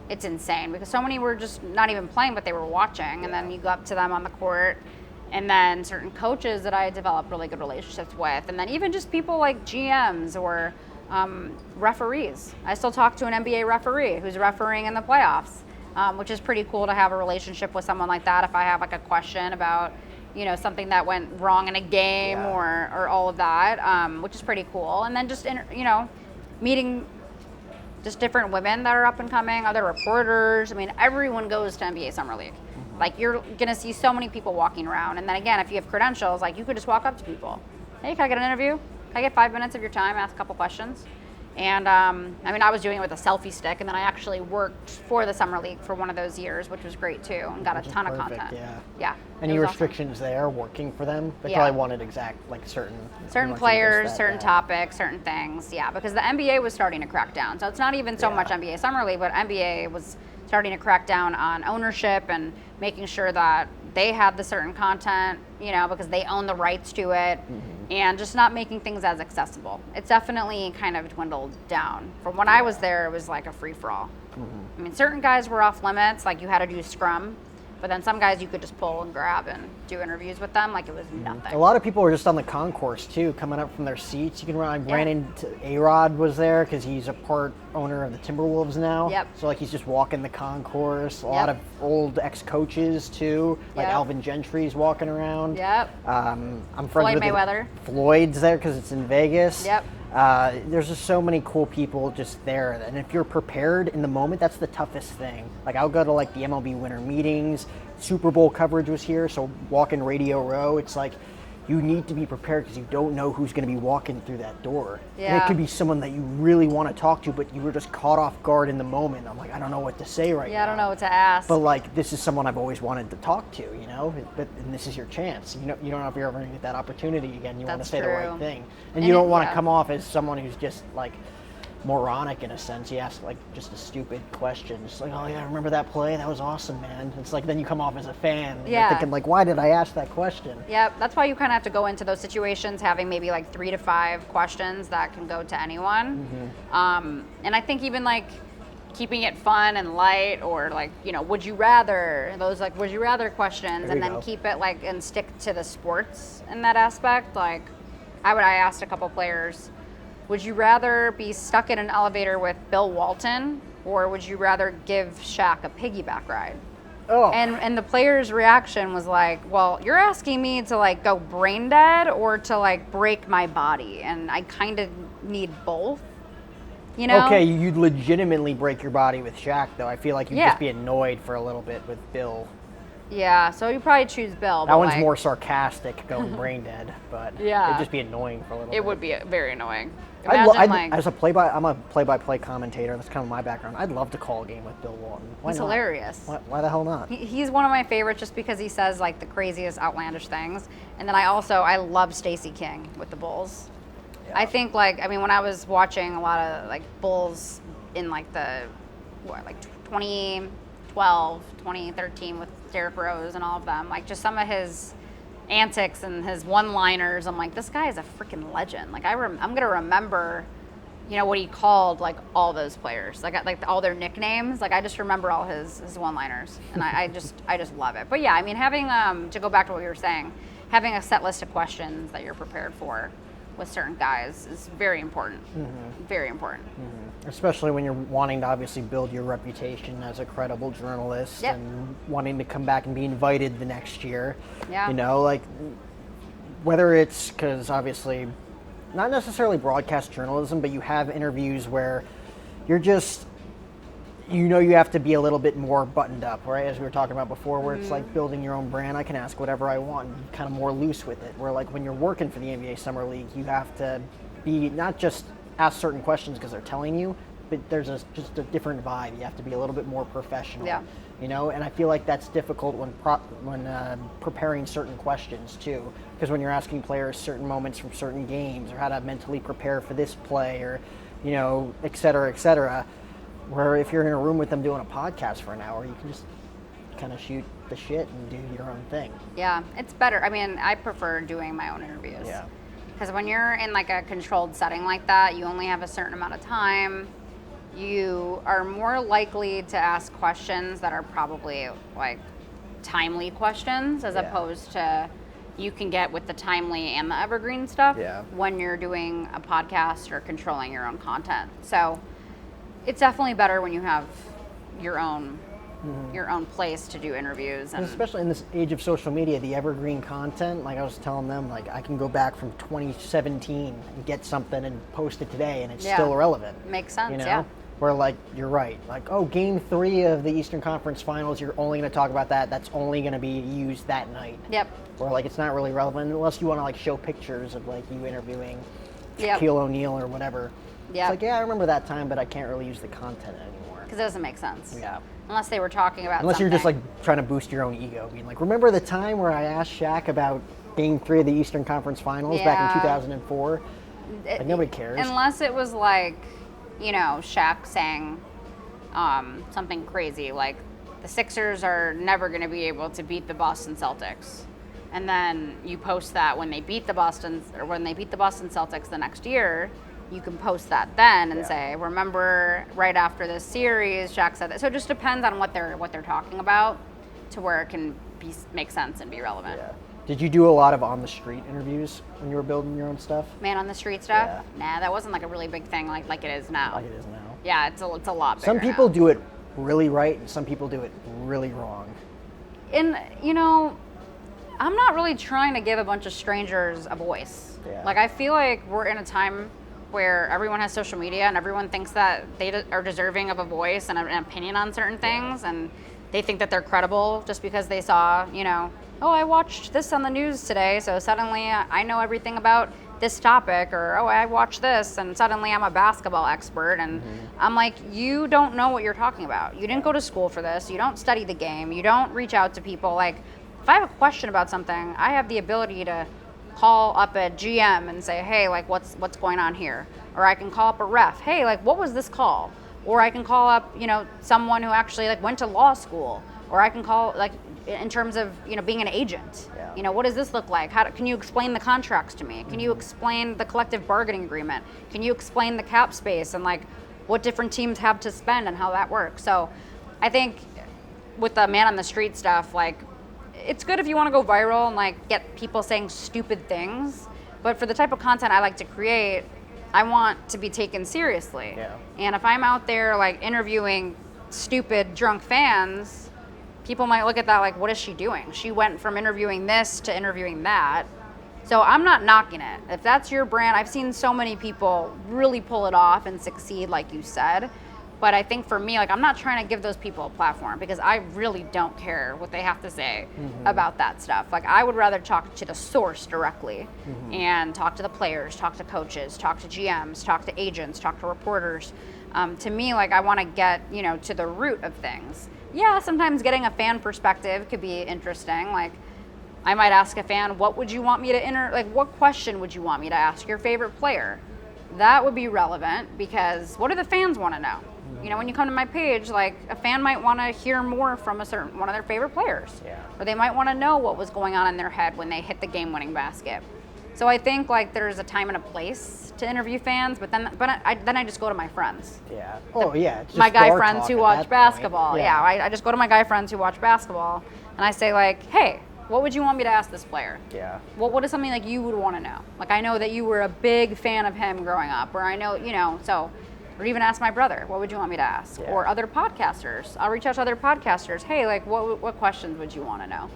S2: It's insane because so many were just not even playing, but they were watching. And then you go up to them on the court. And then certain coaches that I had developed really good relationships with. And then even just people like GMs or referees. I still talk to an NBA referee who's refereeing in the playoffs, which is pretty cool to have a relationship with someone like that if I have like a question about, something that went wrong in a game or all of that, which is pretty cool. And then just, meeting just different women that are up and coming, other reporters. I mean, everyone goes to NBA Summer League. Like you're gonna see so many people walking around, and then again, if you have credentials, like you could just walk up to people. Hey, can I get an interview? Can I get 5 minutes of your time? Ask a couple questions. And I was doing it with a selfie stick, and then I actually worked for the Summer League for one of those years, which was great too, and got a ton of content. Yeah.
S1: Any restrictions there working for them? They probably wanted certain
S2: players, certain topics, certain things. Yeah, because the NBA was starting to crack down. So it's not even so much NBA Summer League, but NBA was starting to crack down on ownership and making sure that they have the certain content, because they own the rights to it, and just not making things as accessible. It's definitely kind of dwindled down. From when I was there, it was like a free-for-all. I mean, certain guys were off limits, like you had to do scrum, but then some guys you could just pull and grab and do interviews with them like it was nothing.
S1: A lot of people were just on the concourse too, coming up from their seats. You can run. I ran into A-Rod was there because he's a part owner of the Timberwolves now.
S2: Yep.
S1: So like he's just walking the concourse. A lot of old ex-coaches too, like Alvin Gentry's walking around.
S2: Yep.
S1: I'm friends
S2: Floyd
S1: with
S2: Mayweather.
S1: Floyd's there because it's in Vegas.
S2: Yep.
S1: There's just so many cool people just there, and if you're prepared in the moment, that's the toughest thing. Like I'll go to like the MLB winter meetings, Super Bowl coverage was here, so walking Radio Row, it's like you need to be prepared because you don't know who's going to be walking through that door.
S2: Yeah.
S1: And it could be someone that you really want to talk to, but you were just caught off guard in the moment. I'm like, I don't know what to say right now.
S2: Yeah, I don't know what to ask.
S1: But like, this is someone I've always wanted to talk to, and this is your chance. You don't know if you're ever going to get that opportunity again. You want to say the right thing. And you don't want to come off as someone who's just like moronic in a sense. You ask like just a stupid question. Just like, oh yeah, I remember that play? That was awesome, man. It's like then you come off as a fan. And you're thinking like, why did I ask that question?
S2: Yep, that's why you kind of have to go into those situations having maybe like 3 to 5 questions that can go to anyone. And I think even like keeping it fun and light, or like, would you rather, those like would you rather questions, and then keep it like and stick to the sports in that aspect. Like I asked a couple players, would you rather be stuck in an elevator with Bill Walton, or would you rather give Shaq a piggyback ride?
S1: Oh.
S2: And the player's reaction was like, well, you're asking me to like go brain dead or to like break my body, and I kind of need both.
S1: Okay, you'd legitimately break your body with Shaq, though. I feel like you'd just be annoyed for a little bit with Bill.
S2: Yeah, so you probably choose Bill.
S1: That one's more sarcastic, going brain dead, but it'd just be annoying for a little bit.
S2: It would be very annoying.
S1: As a I'm a play-by-play commentator. That's kind of my background. I'd love to call a game with Bill Walton.
S2: He's hilarious.
S1: Why the hell not?
S2: He's one of my favorites just because he says like the craziest, outlandish things. And then I love Stacey King with the Bulls. Yeah. I think when I was watching a lot of like Bulls in like the 2012, 2013 with Derrick Rose and all of them, like just some of his antics and his one-liners, I'm like, this guy is a freaking legend. Like I'm gonna remember, what he called like all those players, like all their nicknames. Like I just remember all his one-liners, and I just love it. But yeah, I mean, having to go back to what you were saying, having a set list of questions that you're prepared for with certain guys is very important. Very important.
S1: Especially when you're wanting to obviously build your reputation as a credible journalist and wanting to come back and be invited the next year.
S2: Yeah.
S1: Like whether it's because obviously not necessarily broadcast journalism, but you have interviews where you're just, you have to be a little bit more buttoned up, right? As we were talking about before, where it's like building your own brand. I can ask whatever I want, and kind of more loose with it. Where like when you're working for the NBA Summer League, you have to be not just ask certain questions because they're telling you, but there's just a different vibe. You have to be a little bit more professional.
S2: Yeah.
S1: And I feel like that's difficult when preparing certain questions too, because when you're asking players certain moments from certain games, or how to mentally prepare for this play, or et cetera, where if you're in a room with them doing a podcast for an hour, you can just kind of shoot the shit and do your own thing.
S2: Yeah, it's better. I mean, I prefer doing my own interviews.
S1: Yeah.
S2: Because when you're in like a controlled setting like that, you only have a certain amount of time. You are more likely to ask questions that are probably like timely questions, as opposed to you can get with the timely and the evergreen stuff when you're doing a podcast or controlling your own content. So it's definitely better when you have your own place to do interviews. And
S1: especially in this age of social media, the evergreen content, like I was telling them, like I can go back from 2017 and get something and post it today and it's still relevant.
S2: Makes sense,
S1: Where like, you're right, like, oh, game 3 of the Eastern Conference Finals, you're only going to talk about that. That's only going to be used that night.
S2: Yep.
S1: Or like, it's not really relevant unless you want to like show pictures of like you interviewing Shaquille O'Neal or whatever. It's like, I remember that time, but I can't really use the content anymore.
S2: Because it doesn't make sense.
S1: Yeah.
S2: Unless they were talking about
S1: Unless you're just like trying to boost your own ego, being like, remember the time where I asked Shaq about game 3 of the Eastern Conference Finals back in 2004? Like, nobody cares.
S2: Unless it was like, Shaq saying something crazy, like the Sixers are never going to be able to beat the Boston Celtics. And then you post that when they beat the Boston Celtics the next year, you can post that then and say, remember right after this series, Shaq said that. So it just depends on what they're talking about to where it can make sense and be relevant.
S1: Yeah. Did you do a lot of on the street interviews when you were building your own stuff?
S2: Man on the street stuff?
S1: Yeah.
S2: Nah, that wasn't like a really big thing like it is now.
S1: Like it is now.
S2: Yeah, it's a lot bigger.
S1: Some people
S2: now.
S1: do it really right and some people do it really wrong.
S2: And I'm not really trying to give a bunch of strangers a voice.
S1: Yeah.
S2: Like I feel like we're in a time where everyone has social media and everyone thinks that they are deserving of a voice and an opinion on certain things, and they think that they're credible just because they saw, oh, I watched this on the news today, so suddenly I know everything about this topic, or oh, I watched this and suddenly I'm a basketball expert. And I'm like, you don't know what you're talking about. You didn't go to school for this. You don't study the game. You don't reach out to people. Like, if I have a question about something, I have the ability to call up a GM and say, hey, like, what's going on here? Or I can call up a ref. Hey, like, what was this call? Or I can call up, someone who actually like went to law school. Or I can call, like, in terms of, being an agent.
S1: Yeah.
S2: What does this look like? Can you explain the contracts to me? Can you explain the collective bargaining agreement? Can you explain the cap space and like what different teams have to spend and how that works? So I think with the man on the street stuff, like, it's good if you want to go viral and like get people saying stupid things, but for the type of content I like to create, I want to be taken seriously.
S1: Yeah.
S2: And if I'm out there like interviewing stupid drunk fans, people might look at that like, what is she doing? She went from interviewing this to interviewing that. So I'm not knocking it. If that's your brand, I've seen so many people really pull it off and succeed, like you said. But I think for me, like, I'm not trying to give those people a platform because I really don't care what they have to say about that stuff. Like, I would rather talk to the source directly and talk to the players, talk to coaches, talk to GMs, talk to agents, talk to reporters. To me, like, I want to get, to the root of things. Yeah, sometimes getting a fan perspective could be interesting. Like, I might ask a fan, what would you want me to what question would you want me to ask your favorite player? That would be relevant because what do the fans want to know? When you come to my page, like, a fan might want to hear more from one of their favorite players. Yeah. Or they might want to know what was going on in their head when they hit the game-winning basket. So I think, like, there's a time and a place to interview fans, but then I just go to my friends.
S1: Yeah. Oh, yeah.
S2: My guy friends who watch basketball. Yeah. I just go to my guy friends who watch basketball, and I say, like, hey, what would you want me to ask this player?
S1: Yeah.
S2: What is something like you would want to know? Like, I know that you were a big fan of him growing up, or I know, so... Or even ask my brother, what would you want me to ask? Yeah. Or other podcasters. I'll reach out to other podcasters. Hey, like, what questions would you want to know?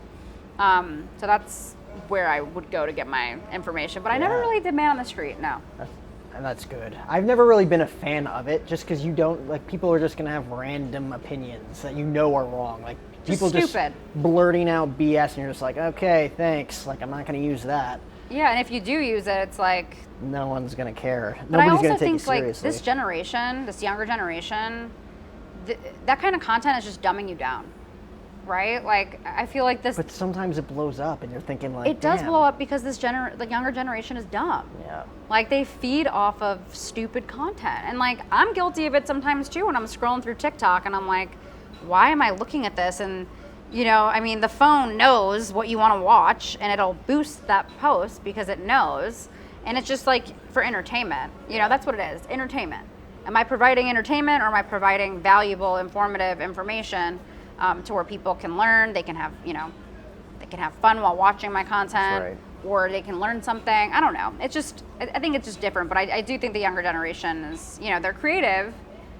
S2: So that's where I would go to get my information. But I never really did man on the street, no.
S1: And that's good. I've never really been a fan of it just because you don't, like, people are just going to have random opinions that are wrong. Like, people just blurting out BS and you're just like, okay, thanks. Like, I'm not going to use that.
S2: Yeah, and if you do use it, it's like...
S1: No one's going to care.
S2: But
S1: Nobody's going to take you
S2: seriously. Like, this generation, this younger generation, that kind of content is just dumbing you down, right? Like, I feel like this...
S1: But sometimes it blows up and you're thinking like,
S2: it does blow up because the younger generation is dumb.
S1: Yeah.
S2: Like, they feed off of stupid content. And, like, I'm guilty of it sometimes, too, when I'm scrolling through TikTok and I'm like, why am I looking at this? And... the phone knows what you want to watch and it'll boost that post because it knows. And it's just like for entertainment, that's what it is, entertainment. Am I providing entertainment or am I providing valuable, informative information to where people can learn, they can have, they can have fun while watching my content,
S1: right.
S2: Or they can learn something. I don't know. It's just, I think it's just different, but I do think the younger generation is, they're creative,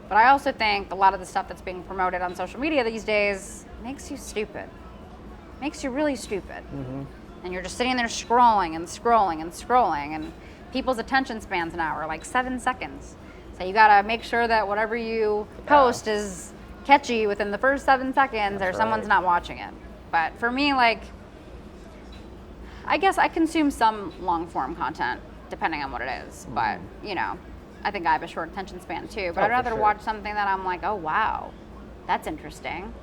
S2: but I also think a lot of the stuff that's being promoted on social media these days makes you stupid. Makes you really stupid. Mm-hmm. And you're just sitting there scrolling and scrolling and scrolling, and people's attention spans now are like 7 seconds. So you gotta make sure that whatever you post is catchy within the first 7 seconds, or someone's not watching it. But for me, like, I guess I consume some long form content depending on what it is. But I think I have a short attention span too. But I'd rather watch something that I'm like, oh wow, that's interesting.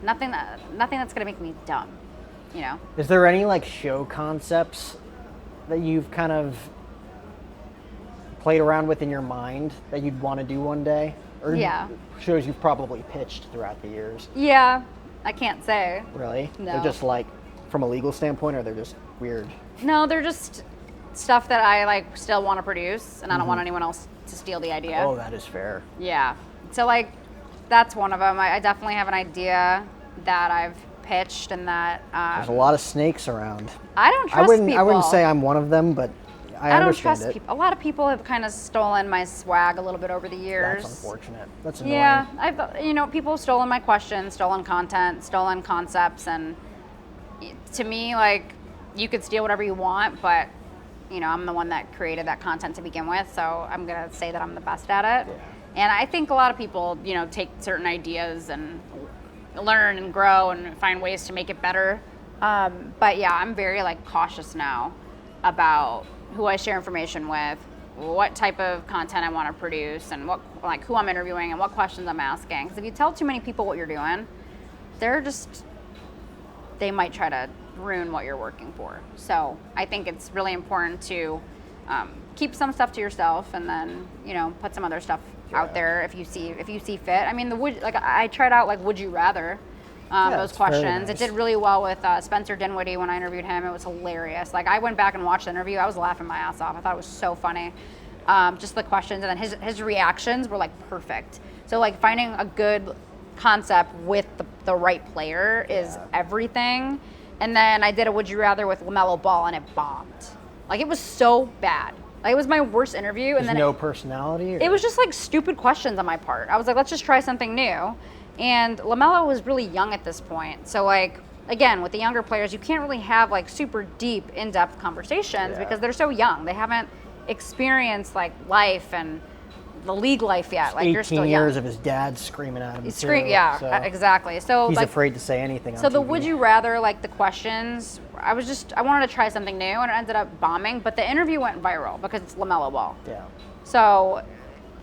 S2: Nothing that's gonna make me dumb.
S1: Is there any like show concepts that you've kind of played around with in your mind that you'd want to do one day? Or shows you've probably pitched throughout the years?
S2: Yeah. I can't say.
S1: Really?
S2: No.
S1: They're just like, from a legal standpoint, or they're just weird?
S2: No, they're just stuff that I like still want to produce, and I don't want anyone else to steal the idea.
S1: Oh, that is fair.
S2: Yeah. So like, that's one of them. I definitely have an idea that I've pitched, and that
S1: There's a lot of snakes around.
S2: I don't trust people.
S1: I wouldn't say I'm one of them, but I
S2: don't
S1: understand
S2: trust
S1: it.
S2: people. A lot of people have kind of stolen my swag a little bit over the years.
S1: That's unfortunate. That's annoying.
S2: Yeah, people have stolen my questions, stolen content, stolen concepts, and to me, like, you could steal whatever you want, but I'm the one that created that content to begin with, so I'm gonna say that I'm the best at it.
S1: Yeah.
S2: And I think a lot of people, take certain ideas and learn and grow and find ways to make it better. But yeah, I'm very like cautious now about who I share information with, what type of content I want to produce, and who I'm interviewing and what questions I'm asking. Because if you tell too many people what you're doing, they might try to ruin what you're working for. So I think it's really important to keep some stuff to yourself, and then put some other stuff out there if you see fit. I mean, I tried out like Would You Rather. Those questions. Nice. It did really well with Spencer Dinwiddie when I interviewed him. It was hilarious. Like, I went back and watched the interview. I was laughing my ass off. I thought it was so funny. Just the questions, and then his reactions were like perfect. So like finding a good concept with the right player is everything. And then I did a Would You Rather with LaMelo Ball, and it bombed. Like, it was so bad. Like, it was my worst interview. And then
S1: no personality? Or?
S2: It was just like stupid questions on my part. I was like, let's just try something new. And LaMelo was really young at this point. So like, again, with the younger players, you can't really have like super deep, in-depth conversations because they're so young. They haven't experienced like life and the league life yet. Like, you're still young.
S1: 18 years of his dad screaming at him.
S2: Exactly. So
S1: he's
S2: like,
S1: afraid to say anything.
S2: So
S1: on
S2: the
S1: TV.
S2: Would You Rather, like the questions, I wanted to try something new, and it ended up bombing. But the interview went viral because it's LaMelo Ball.
S1: Yeah.
S2: So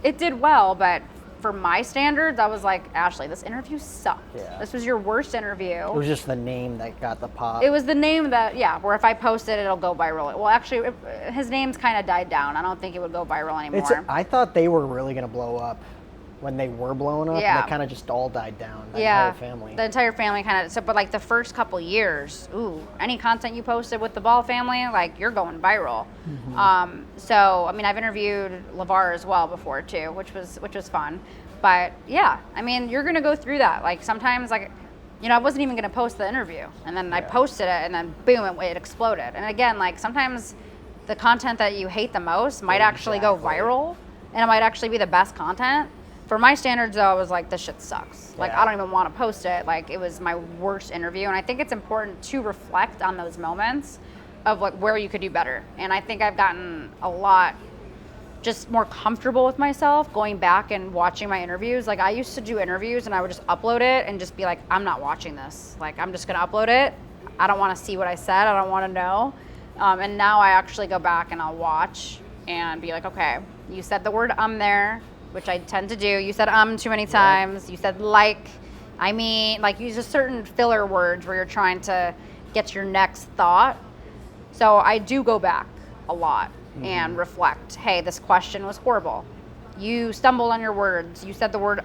S2: it did well, but for my standards, I was like, Ashley, this interview sucked.
S1: Yeah.
S2: This was your worst interview.
S1: It was just the name that got the pop.
S2: It was the name that, where if I post it, it'll go viral. Well, actually, his name's kind of died down. I don't think it would go viral anymore.
S1: I thought they were really going to blow up when they were blowing up.
S2: Yeah.
S1: And they kind of just all died down. The entire family.
S2: The entire family kind of, but like the first couple years, any content you posted with the Ball family, like, you're going viral. Mm-hmm. So, I mean, I've interviewed LeVar as well before too, which was fun. But yeah, I mean, you're going to go through that. Like, sometimes, like, I wasn't even going to post the interview, and then I posted it, and then boom, it exploded. And again, like, sometimes the content that you hate the most might actually go viral, and it might actually be the best content. For my standards, though, I was like, this shit sucks. Like, I don't even want to post it. Like, it was my worst interview. And I think it's important to reflect on those moments of, like, where you could do better. And I think I've gotten a lot just more comfortable with myself going back and watching my interviews. Like, I used to do interviews and I would just upload it and just be like, I'm not watching this. Like, I'm just going to upload it. I don't want to see what I said. I don't want to know. And now I actually go back and I'll watch and be like, okay, you said the word there, which I tend to do. You said too many times. You said I mean, like, use a certain filler words where you're trying to get your next thought. So I do go back a lot and reflect. Hey, this question was horrible. You stumbled on your words. You said the word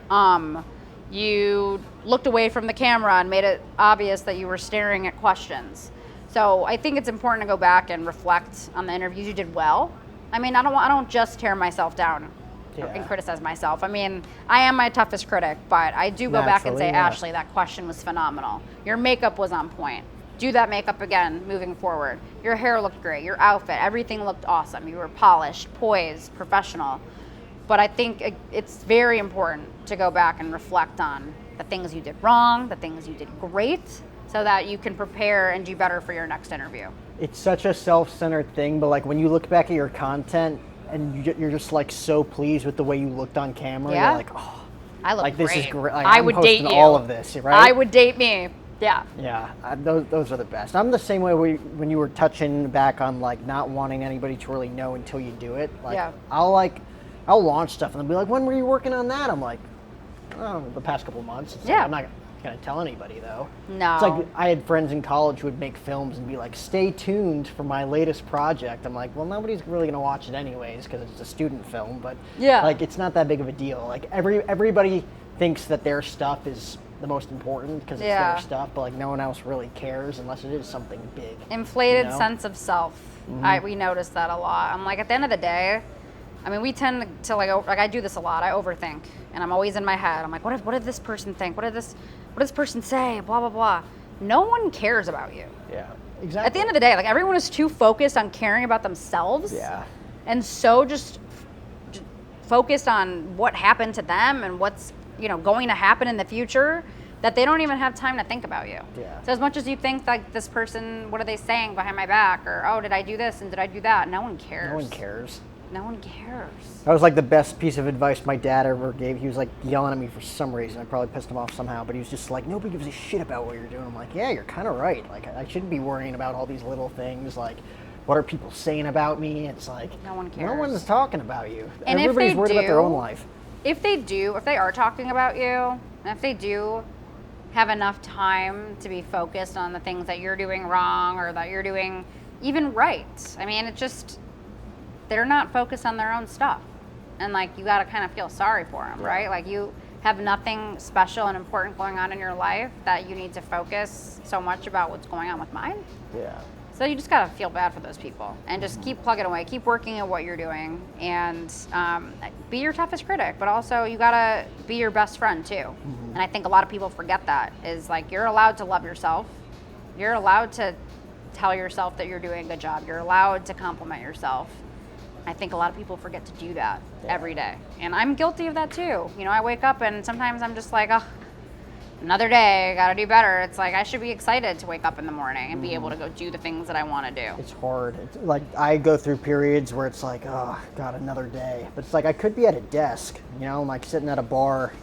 S2: You looked away from the camera and made it obvious that you were staring at questions. So I think it's important to go back and reflect on the interviews you did well. I mean, I don't just tear myself down and criticize myself. I mean, I am my toughest critic, but I do go back and say, Ashley, that question was phenomenal. Your makeup was on point. Do that makeup again moving forward. Your hair looked great. Your outfit, everything looked awesome. You were polished, poised, professional. But I think it's very important to go back and reflect on the things you did wrong, the things you did great, so that you can prepare and do better for your next interview.
S1: It's such a self-centered thing, but like when you look back at your content and you're just like so pleased with the way you looked on camera, you're like, oh,
S2: I look
S1: like
S2: great.
S1: This is great. Like,
S2: I
S1: I'm
S2: would date you.
S1: all of this, right?
S2: I would date me. Yeah.
S1: Yeah, those are the best. I'm the same way when you were touching back on like not wanting anybody to really know until you do it. Like, I'll launch stuff and they'll be like, when were you working on that? I'm like, oh, the past couple of months. It's like, I'm not gonna tell anybody though.
S2: No.
S1: It's like I had friends in college who would make films and be like, stay tuned for my latest project. I'm like, well, nobody's really gonna watch it anyways because it's a student film, but like it's not that big of a deal. Like everybody thinks that their stuff is the most important because it's their stuff, but like no one else really cares unless it is something big.
S2: Inflated sense of self. We notice that a lot. I'm like, at the end of the day, I mean, we tend to like I do this a lot. I overthink, and I'm always in my head. I'm like, what did this person think? What did this person say? Blah blah blah. No one cares about you.
S1: Yeah, exactly.
S2: At the end of the day, like everyone is too focused on caring about themselves.
S1: Yeah.
S2: And so just focused on what happened to them and what's going to happen in the future, that they don't even have time to think about you.
S1: Yeah.
S2: So as much as you think like this person, what are they saying behind my back, or oh, did I do this and did I do that? No one cares.
S1: No one cares.
S2: No one cares.
S1: That was like the best piece of advice my dad ever gave. He was like yelling at me for some reason. I probably pissed him off somehow, but he was just like, nobody gives a shit about what you're doing. I'm like, yeah, you're kind of right. Like, I shouldn't be worrying about all these little things. Like, what are people saying about me? It's like,
S2: no one cares.
S1: No one's talking about you.
S2: And
S1: everybody's worried about their own life.
S2: If they are talking about you, and if they do have enough time to be focused on the things that you're doing wrong or that you're doing even right, I mean, they're not focused on their own stuff. And like, you got to kind of feel sorry for them, right? Like, you have nothing special and important going on in your life that you need to focus so much about what's going on with mine.
S1: Yeah.
S2: So you just got to feel bad for those people and just keep plugging away, keep working at what you're doing, and be your toughest critic, but also you got to be your best friend too. And I think a lot of people forget that, is like, you're allowed to love yourself. You're allowed to tell yourself that you're doing a good job. You're allowed to compliment yourself. I think a lot of people forget to do that every day. And I'm guilty of that too. I wake up and sometimes I'm just like, oh, another day, I gotta do better. It's like, I should be excited to wake up in the morning and be able to go do the things that I want to do.
S1: It's hard. It's like, I go through periods where it's like, oh God, another day. But it's like, I could be at a desk, like sitting at a bar,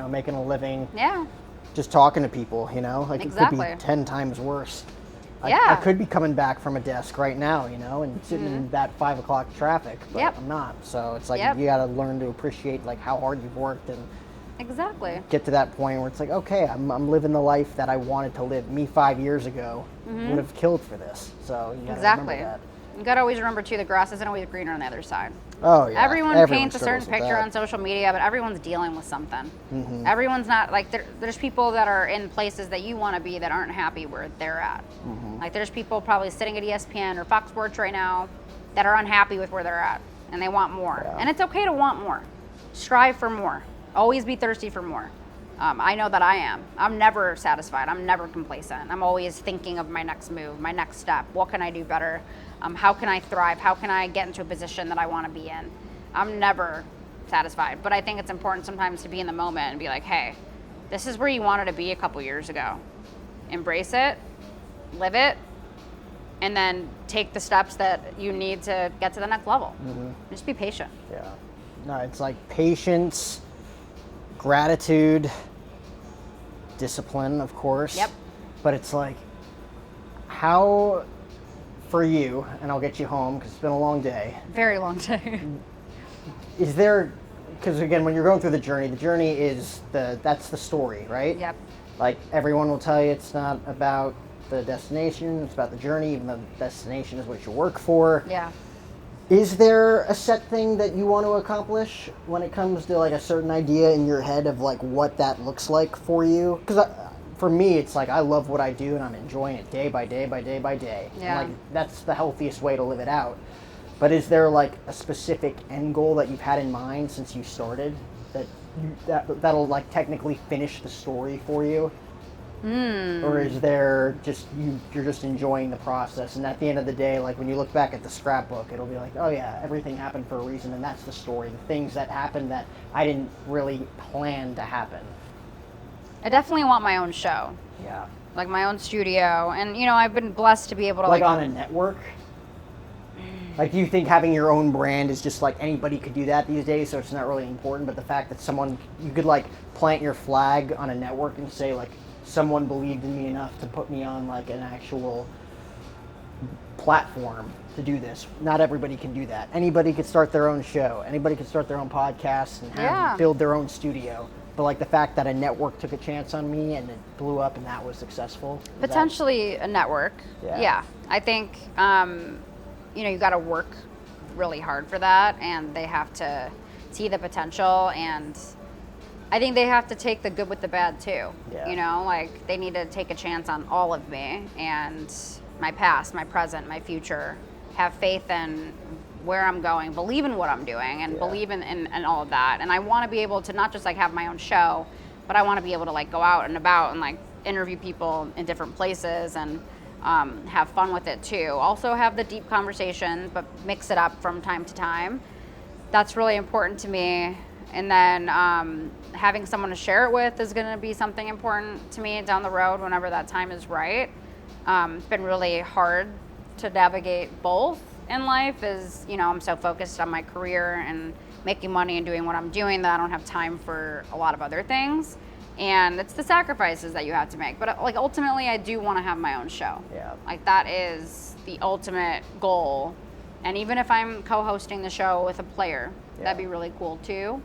S1: making a living.
S2: Yeah.
S1: Just talking to people, like
S2: exactly.
S1: It could be 10 times worse.
S2: Yeah.
S1: I could be coming back from a desk right now, and sitting in that 5 o'clock traffic, but I'm not. So it's like, you got to learn to appreciate like how hard you've worked and
S2: exactly
S1: get to that point where it's like, okay, I'm living the life that I wanted to live. Me 5 years ago would have killed for this. So you got to remember that.
S2: You got to always remember too, the grass isn't always greener on the other side.
S1: Oh yeah.
S2: Everyone paints a certain picture on social media, but everyone's dealing with something. Everyone's not like, there's people that are in places that you want to be that aren't happy where they're at. Like, there's people probably sitting at ESPN or Fox Sports right now that are unhappy with where they're at and they want more. And it's okay to want more. Strive for more. Always be thirsty for more. I know that I am. I'm never satisfied. I'm never complacent. I'm always thinking of my next move, my next step. What can I do better? How can I thrive? How can I get into a position that I want to be in? I'm never satisfied. But I think it's important sometimes to be in the moment and be like, hey, this is where you wanted to be a couple years ago. Embrace it, live it, and then take the steps that you need to get to the next level. Just be patient.
S1: Yeah. No, it's like patience, gratitude, discipline, of course.
S2: Yep.
S1: But it's like, how, for you, and I'll get you home because it's been a long day.
S2: Very long day.
S1: Is there, because again, when you're going through the journey is that's the story, right?
S2: Yep.
S1: Like, everyone will tell you it's not about the destination, it's about the journey, even though the destination is what you work for.
S2: Yeah.
S1: Is there a set thing that you want to accomplish when it comes to like a certain idea in your head of like what that looks like for you? Because for me, it's like, I love what I do and I'm enjoying it day by day by day by day.
S2: Yeah.
S1: And like, that's the healthiest way to live it out. But is there like a specific end goal that you've had in mind since you started that'll like technically finish the story for you? Or is there just you're just enjoying the process, and at the end of the day, like when you look back at the scrapbook, it'll be like, oh yeah, everything happened for a reason, and that's the story. The things that happened that I didn't really plan to happen.
S2: I definitely want my own show.
S1: Yeah.
S2: Like my own studio, and I've been blessed to be able to
S1: like on a network. Like, do you think having your own brand is just like anybody could do that these days, so it's not really important? But the fact that you could like plant your flag on a network and say like, someone believed in me enough to put me on like an actual platform to do this. Not everybody can do that. Anybody could start their own show. Anybody could start their own podcast and build their own studio. But like the fact that a network took a chance on me and it blew up and that was successful.
S2: Potentially a network. Yeah. I think, you got to work really hard for that, and they have to see the potential and I think they have to take the good with the bad too.
S1: Yeah.
S2: You know, like they need to take a chance on all of me and my past, my present, my future. Have faith in where I'm going, believe in what I'm doing, and believe in all of that. And I want to be able to not just like have my own show, but I want to be able to like go out and about and like interview people in different places and have fun with it too. Also have the deep conversations, but mix it up from time to time. That's really important to me. And then having someone to share it with is going to be something important to me down the road whenever that time is right. It's been really hard to navigate both in life is, you know, I'm so focused on my career and making money and doing what I'm doing that I don't have time for a lot of other things. And it's the sacrifices that you have to make. But like ultimately, I do want to have my own show.
S1: Yeah.
S2: Like that is the ultimate goal. And even if I'm co-hosting the show with a player, that'd be really cool too.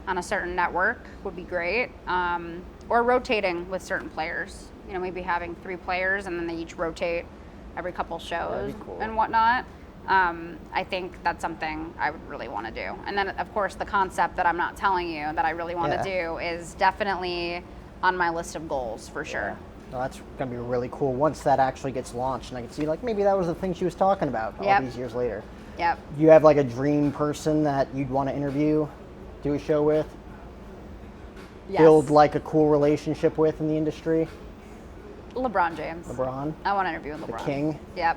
S2: On a certain network would be great. Or rotating with certain players. You know, maybe having 3 players and then they each rotate every couple shows and whatnot. I think that's something I would really want to do. And then, of course, the concept that I'm not telling you that I really want to do is definitely on my list of goals for sure.
S1: Well, that's going to be really cool once that actually gets launched. And I can see, like, maybe that was the thing she was talking about all these years later.
S2: Yep.
S1: Do you have, like, a dream person that you'd want to interview, do a show with?
S2: Yes.
S1: Build, like, a cool relationship with in the industry?
S2: LeBron James.
S1: LeBron?
S2: I want to interview with LeBron.
S1: The king?
S2: Yeah.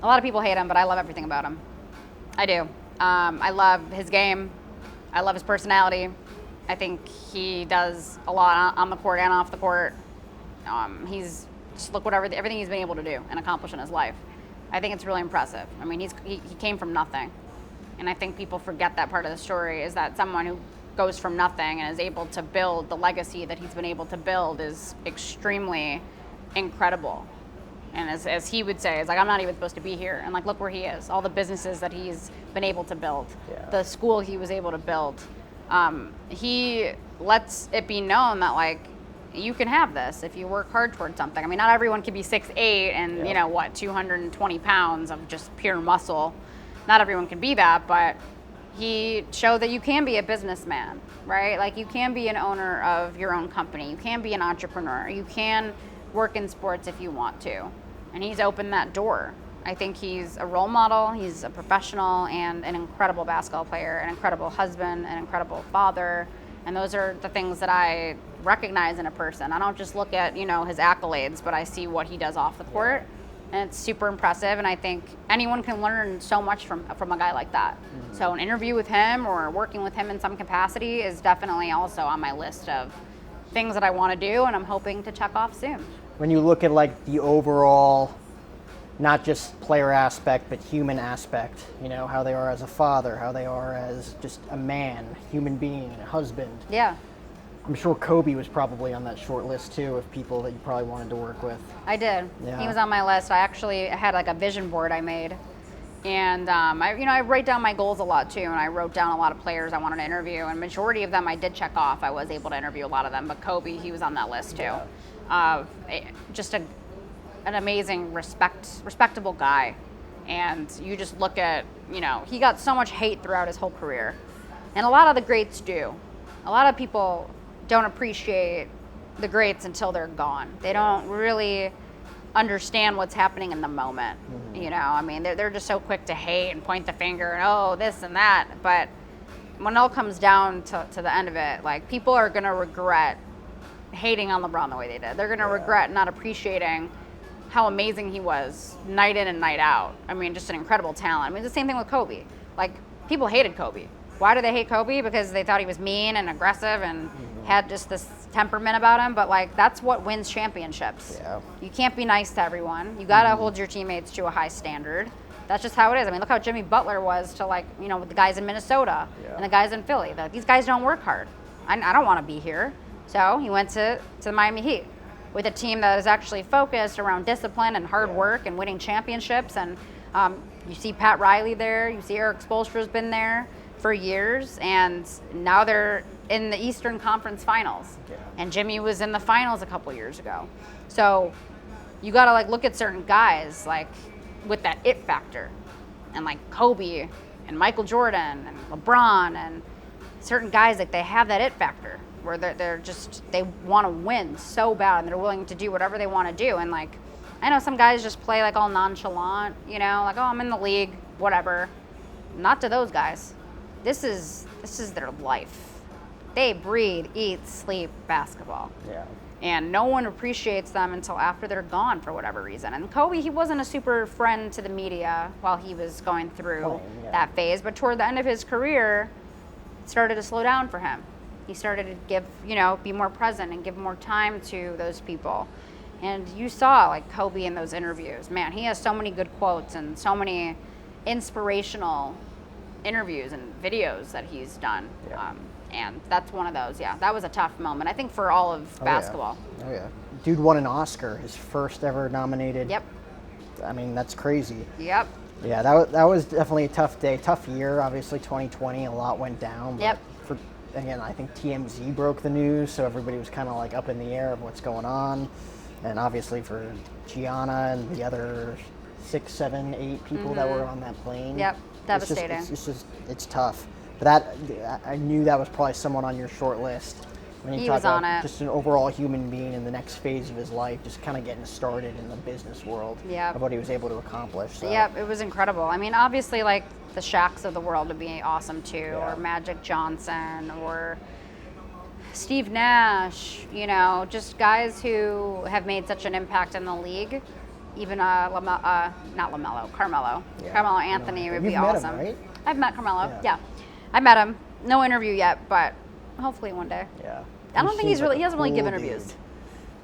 S2: A lot of people hate him, but I love everything about him. I do. I love his game. I love his personality. I think he does a lot on the court and off the court. He's just look everything he's been able to do and accomplish in his life. I think it's really impressive. I mean, he came from nothing, and I think people forget that part of the story is that someone who goes from nothing and is able to build the legacy that he's been able to build is extremely incredible. And as he would say, it's like, I'm not even supposed to be here. And like, look where he is. All the businesses that he's been able to build, the school he was able to build. He lets it be known that like, you can have this if you work hard towards something. I mean, not everyone can be 6'8" and you know what, 220 pounds of just pure muscle. Not everyone can be that, but he showed that you can be a businessman, right? Like you can be an owner of your own company. You can be an entrepreneur. You can work in sports if you want to. And he's opened that door. I think he's a role model, he's a professional and an incredible basketball player, an incredible husband, an incredible father. And those are the things that I recognize in a person. I don't just look at, you know, his accolades, but I see what he does off the court. And it's super impressive, and I think anyone can learn so much from a guy like that. Mm-hmm. So an interview with him or working with him in some capacity is definitely also on my list of things that I want to do, and I'm hoping to check off soon.
S1: When you look at like the overall, not just player aspect, but human aspect, you know, how they are as a father, how they are as just a man, human being, a husband.
S2: Yeah.
S1: I'm sure Kobe was probably on that short list too of people that you probably wanted to work with.
S2: I did.
S1: Yeah.
S2: He was on my list. I actually had like a vision board I made. And I write down my goals a lot too, and I wrote down a lot of players I wanted to interview, and majority of them I did check off. I was able to interview a lot of them, but Kobe, he was on that list too. Just an amazing, respectable guy, and you just look at, you know, he got so much hate throughout his whole career, and a lot of the greats do. A lot of people don't appreciate the greats until they're gone. They don't really understand what's happening in the moment. Mm-hmm. You know, I mean, they're just so quick to hate and point the finger and, oh, this and that. But when it all comes down to the end of it, like, people are going to regret hating on LeBron the way they did. They're going to regret not appreciating how amazing he was night in and night out. I mean, just an incredible talent. I mean, it's the same thing with Kobe. Like, people hated Kobe. Why do they hate Kobe? Because they thought he was mean and aggressive and had just this temperament about him. But like, that's what wins championships. Yeah. You can't be nice to everyone. You got to hold your teammates to a high standard. That's just how it is. I mean, look how Jimmy Butler was to, like, you know, with the guys in Minnesota and the guys in Philly. These guys don't work hard. I don't want to be here. So he went to the Miami Heat with a team that is actually focused around discipline and hard work and winning championships. And you see Pat Riley there. You see Eric Spoelstra's been there for years, and now they're in the Eastern Conference Finals. Yeah. And Jimmy was in the finals a couple years ago. So you got to like look at certain guys like with that it factor, and like Kobe and Michael Jordan and LeBron and certain guys, like they have that it factor where they're just, they want to win so bad and they're willing to do whatever they want to do. And like, I know some guys just play like all nonchalant, you know, like, oh, I'm in the league, whatever. Not to those guys. This is their life. They breathe, eat, sleep basketball.
S1: Yeah.
S2: And no one appreciates them until after they're gone for whatever reason. And Kobe, he wasn't a super friend to the media while he was going through that phase. But toward the end of his career, it started to slow down for him. He started to give, you know, be more present and give more time to those people. And you saw like Kobe in those interviews. Man, he has so many good quotes and so many inspirational interviews and videos that he's done.
S1: Yeah.
S2: And that's one of those, yeah. That was a tough moment, I think, for all of basketball.
S1: Oh, yeah. Dude won an Oscar, his first ever nominated.
S2: Yep.
S1: I mean, that's crazy.
S2: Yep.
S1: Yeah, that was definitely a tough day, tough year. Obviously, 2020, a lot went down. But
S2: yep.
S1: Again, I think TMZ broke the news, so everybody was kind of like up in the air of what's going on. And obviously for Gianna and the other 6, 7, 8 people that were on that plane.
S2: Yep, devastating.
S1: It's tough. But I knew that was probably someone on your short list. When you talk about just an overall human being in the next phase of his life, just kind of getting started in the business world of what he was able to accomplish. So.
S2: Yep, it was incredible. I mean, obviously, like the Shaqs of the world would be awesome too, or Magic Johnson, or Steve Nash, you know, just guys who have made such an impact in the league. Even not LaMelo, Carmelo. Yeah. Carmelo Anthony would be awesome.
S1: Met him, right?
S2: I've met Carmelo, yeah. I met him. No interview yet, but hopefully one day.
S1: Yeah.
S2: I don't think he doesn't really give interviews.
S1: Dude.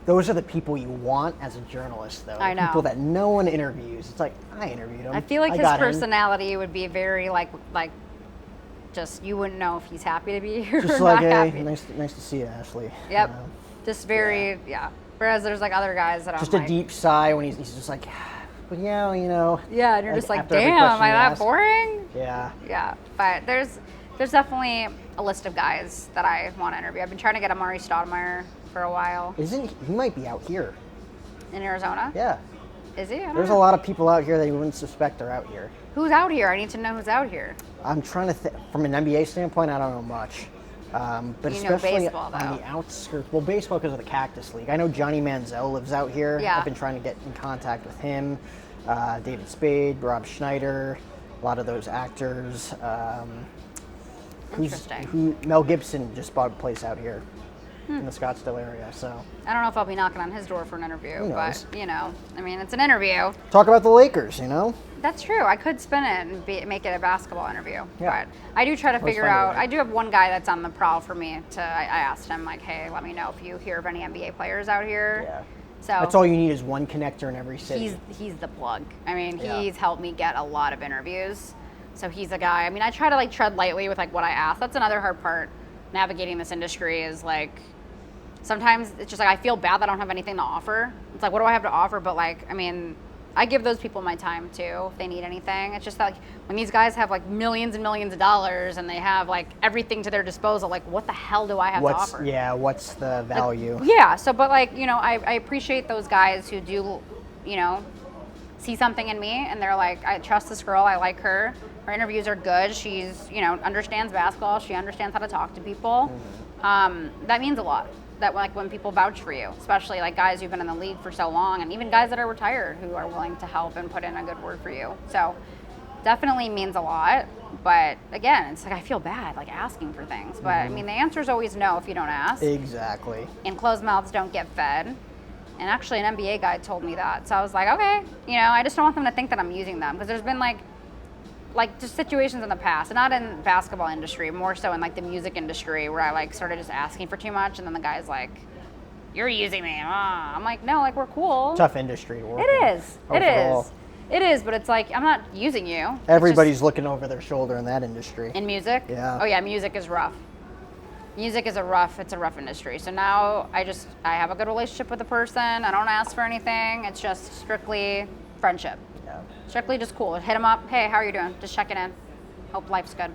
S1: Those are the people you want as a journalist, though.
S2: I know.
S1: People that no one interviews. It's like, I interviewed him.
S2: I feel like his personality would be very like just, you wouldn't know if he's happy to be here
S1: just
S2: or
S1: like,
S2: not
S1: hey,
S2: happy.
S1: nice to see you, Ashley.
S2: Yep.
S1: You know?
S2: Just very, Whereas there's like other guys that
S1: just
S2: I'm
S1: a deep sigh when he's just like, but yeah, you know.
S2: Yeah, and you're just like, damn, am I that boring?
S1: Yeah.
S2: Yeah, but there's definitely a list of guys that I want to interview. I've been trying to get Amari Stoudemire for a while.
S1: He might be out here.
S2: In Arizona?
S1: Yeah.
S2: Is he?
S1: There's a lot of people out here that you wouldn't suspect are out here.
S2: Who's out here? I need to know who's out here.
S1: I'm trying to think. From an NBA standpoint, I don't know much. But
S2: you know
S1: especially
S2: baseball,
S1: on the outskirts. Well, baseball because of the Cactus League. I know Johnny Manziel lives out here.
S2: Yeah.
S1: I've been trying to get in contact with him. David Spade, Rob Schneider, a lot of those actors.
S2: Interesting.
S1: Mel Gibson just bought a place out here in the Scottsdale area. So
S2: I don't know if I'll be knocking on his door for an interview, but you know, I mean, it's an interview.
S1: Talk about the Lakers, you know.
S2: That's true. I could spin it and make it a basketball interview.
S1: Yeah.
S2: But I do try to figure out. I do have one guy that's on the prowl for me. I asked him like, hey, let me know if you hear of any NBA players out here.
S1: Yeah.
S2: So
S1: that's all you need is one connector in every city.
S2: He's the plug. I mean, he's helped me get a lot of interviews. So he's a guy. I mean, I try to like tread lightly with like what I ask. That's another hard part. Navigating this industry is like sometimes it's just like I feel bad that I don't have anything to offer. It's like, what do I have to offer? But like, I mean, I give those people my time too if they need anything. It's just that like when these guys have like millions and millions of dollars and they have like everything to their disposal, like what the hell do I have to offer?
S1: Yeah, what's the value?
S2: Like, yeah, so but like, you know, I appreciate those guys who do, you know, see something in me and they're like, I trust this girl, I like her. Her interviews are good. She's, you know, understands basketball. She understands how to talk to people. That means a lot. That like when people vouch for you, especially like guys who've been in the league for so long, and even guys that are retired who are willing to help and put in a good word for you. So definitely means a lot. But again, it's like I feel bad like asking for things. But I mean, the answer is always no if you don't ask.
S1: Exactly.
S2: And closed mouths don't get fed. And actually, an NBA guy told me that. So I was like, okay, you know, I just don't want them to think that I'm using them because there's been like just situations in the past, not in basketball industry, more so in like the music industry where I like started just asking for too much and then the guy's like, you're using me. I'm like, no, like we're cool.
S1: Tough industry to work
S2: in.
S1: It
S2: is, but it's like, I'm not using you.
S1: Everybody's looking over their shoulder in that industry.
S2: In music?
S1: Yeah.
S2: Oh yeah, music is rough. It's a rough industry. So now I have a good relationship with the person. I don't ask for anything. It's just strictly friendship. Yeah. Strictly just cool. Hit them up. Hey, how are you doing? Just checking in. Hope life's good.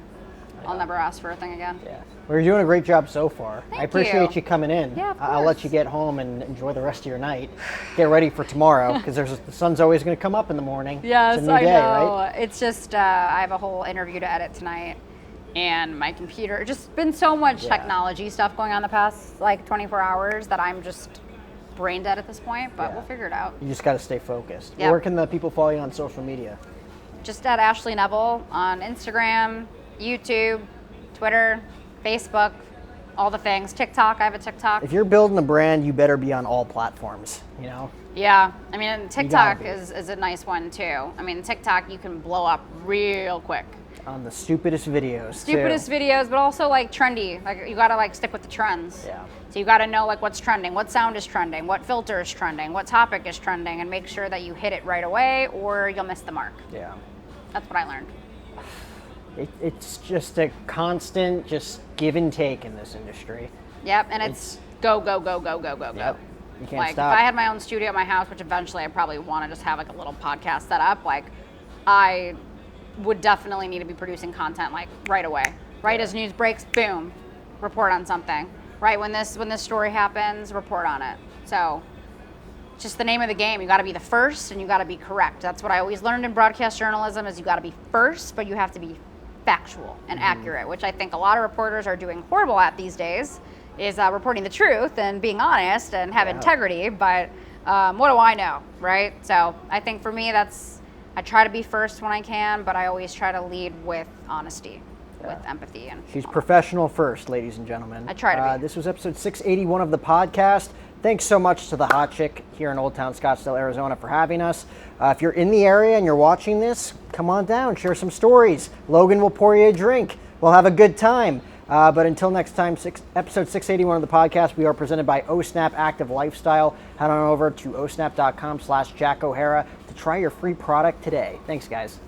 S2: I'll never ask for a thing again.
S1: Yeah. Well, you're doing a great job so far.
S2: Thank
S1: I appreciate you coming in.
S2: Yeah, of course.
S1: I'll let you get home and enjoy the rest of your night. Get ready for tomorrow because the sun's always going to come up in the morning.
S2: Yes,
S1: it's a new day,
S2: I know.
S1: Right?
S2: It's just I have a whole interview to edit tonight. and my computer. Just been so much technology stuff going on the past like 24 hours that I'm just brain dead at this point, but we'll figure it out.
S1: You just got to stay focused.
S2: Yep.
S1: Where can the people follow you on social media?
S2: Just at Ashley Nevel on Instagram, YouTube, Twitter, Facebook, all the things. TikTok, I have a TikTok.
S1: If you're building a brand, you better be on all platforms, you know?
S2: Yeah, I mean, TikTok is a nice one too. I mean, TikTok, you can blow up real quick.
S1: On the stupidest videos,
S2: videos, but also like trendy. Like you gotta like stick with the trends.
S1: Yeah.
S2: So you gotta know like what's trending, what sound is trending, what filter is trending, what topic is trending, and make sure that you hit it right away or you'll miss the mark.
S1: Yeah.
S2: That's what I learned.
S1: It's just a constant just give and take in this industry.
S2: Yep, and it's go, go, go, go, go, go,
S1: Yep.
S2: go.
S1: You can't
S2: Like
S1: stop.
S2: if I had my own studio at my house, which eventually I probably want to just have like a little podcast set up, like I would definitely need to be producing content like right away. Right as news breaks, boom, report on something. Right when this story happens, report on it. So it's just the name of the game. You got to be the first and you got to be correct. That's what I always learned in broadcast journalism is you got to be first, but you have to be factual and accurate, which I think a lot of reporters are doing horrible at these days, is reporting the truth and being honest and have integrity. But what do I know, right? So I think for me, I try to be first when I can, but I always try to lead with honesty, with empathy. And
S1: She's professional first, ladies and gentlemen.
S2: I try to be.
S1: This was episode 681 of the podcast. Thanks so much to the Hot Chick here in Old Town Scottsdale, Arizona for having us. If you're in the area and you're watching this, come on down, share some stories. Logan will pour you a drink. We'll have a good time. But until next time, episode 681 of the podcast, we are presented by OSNAP Active Lifestyle. Head on over to osnap.com/Jack O'Hara to try your free product today. Thanks, guys.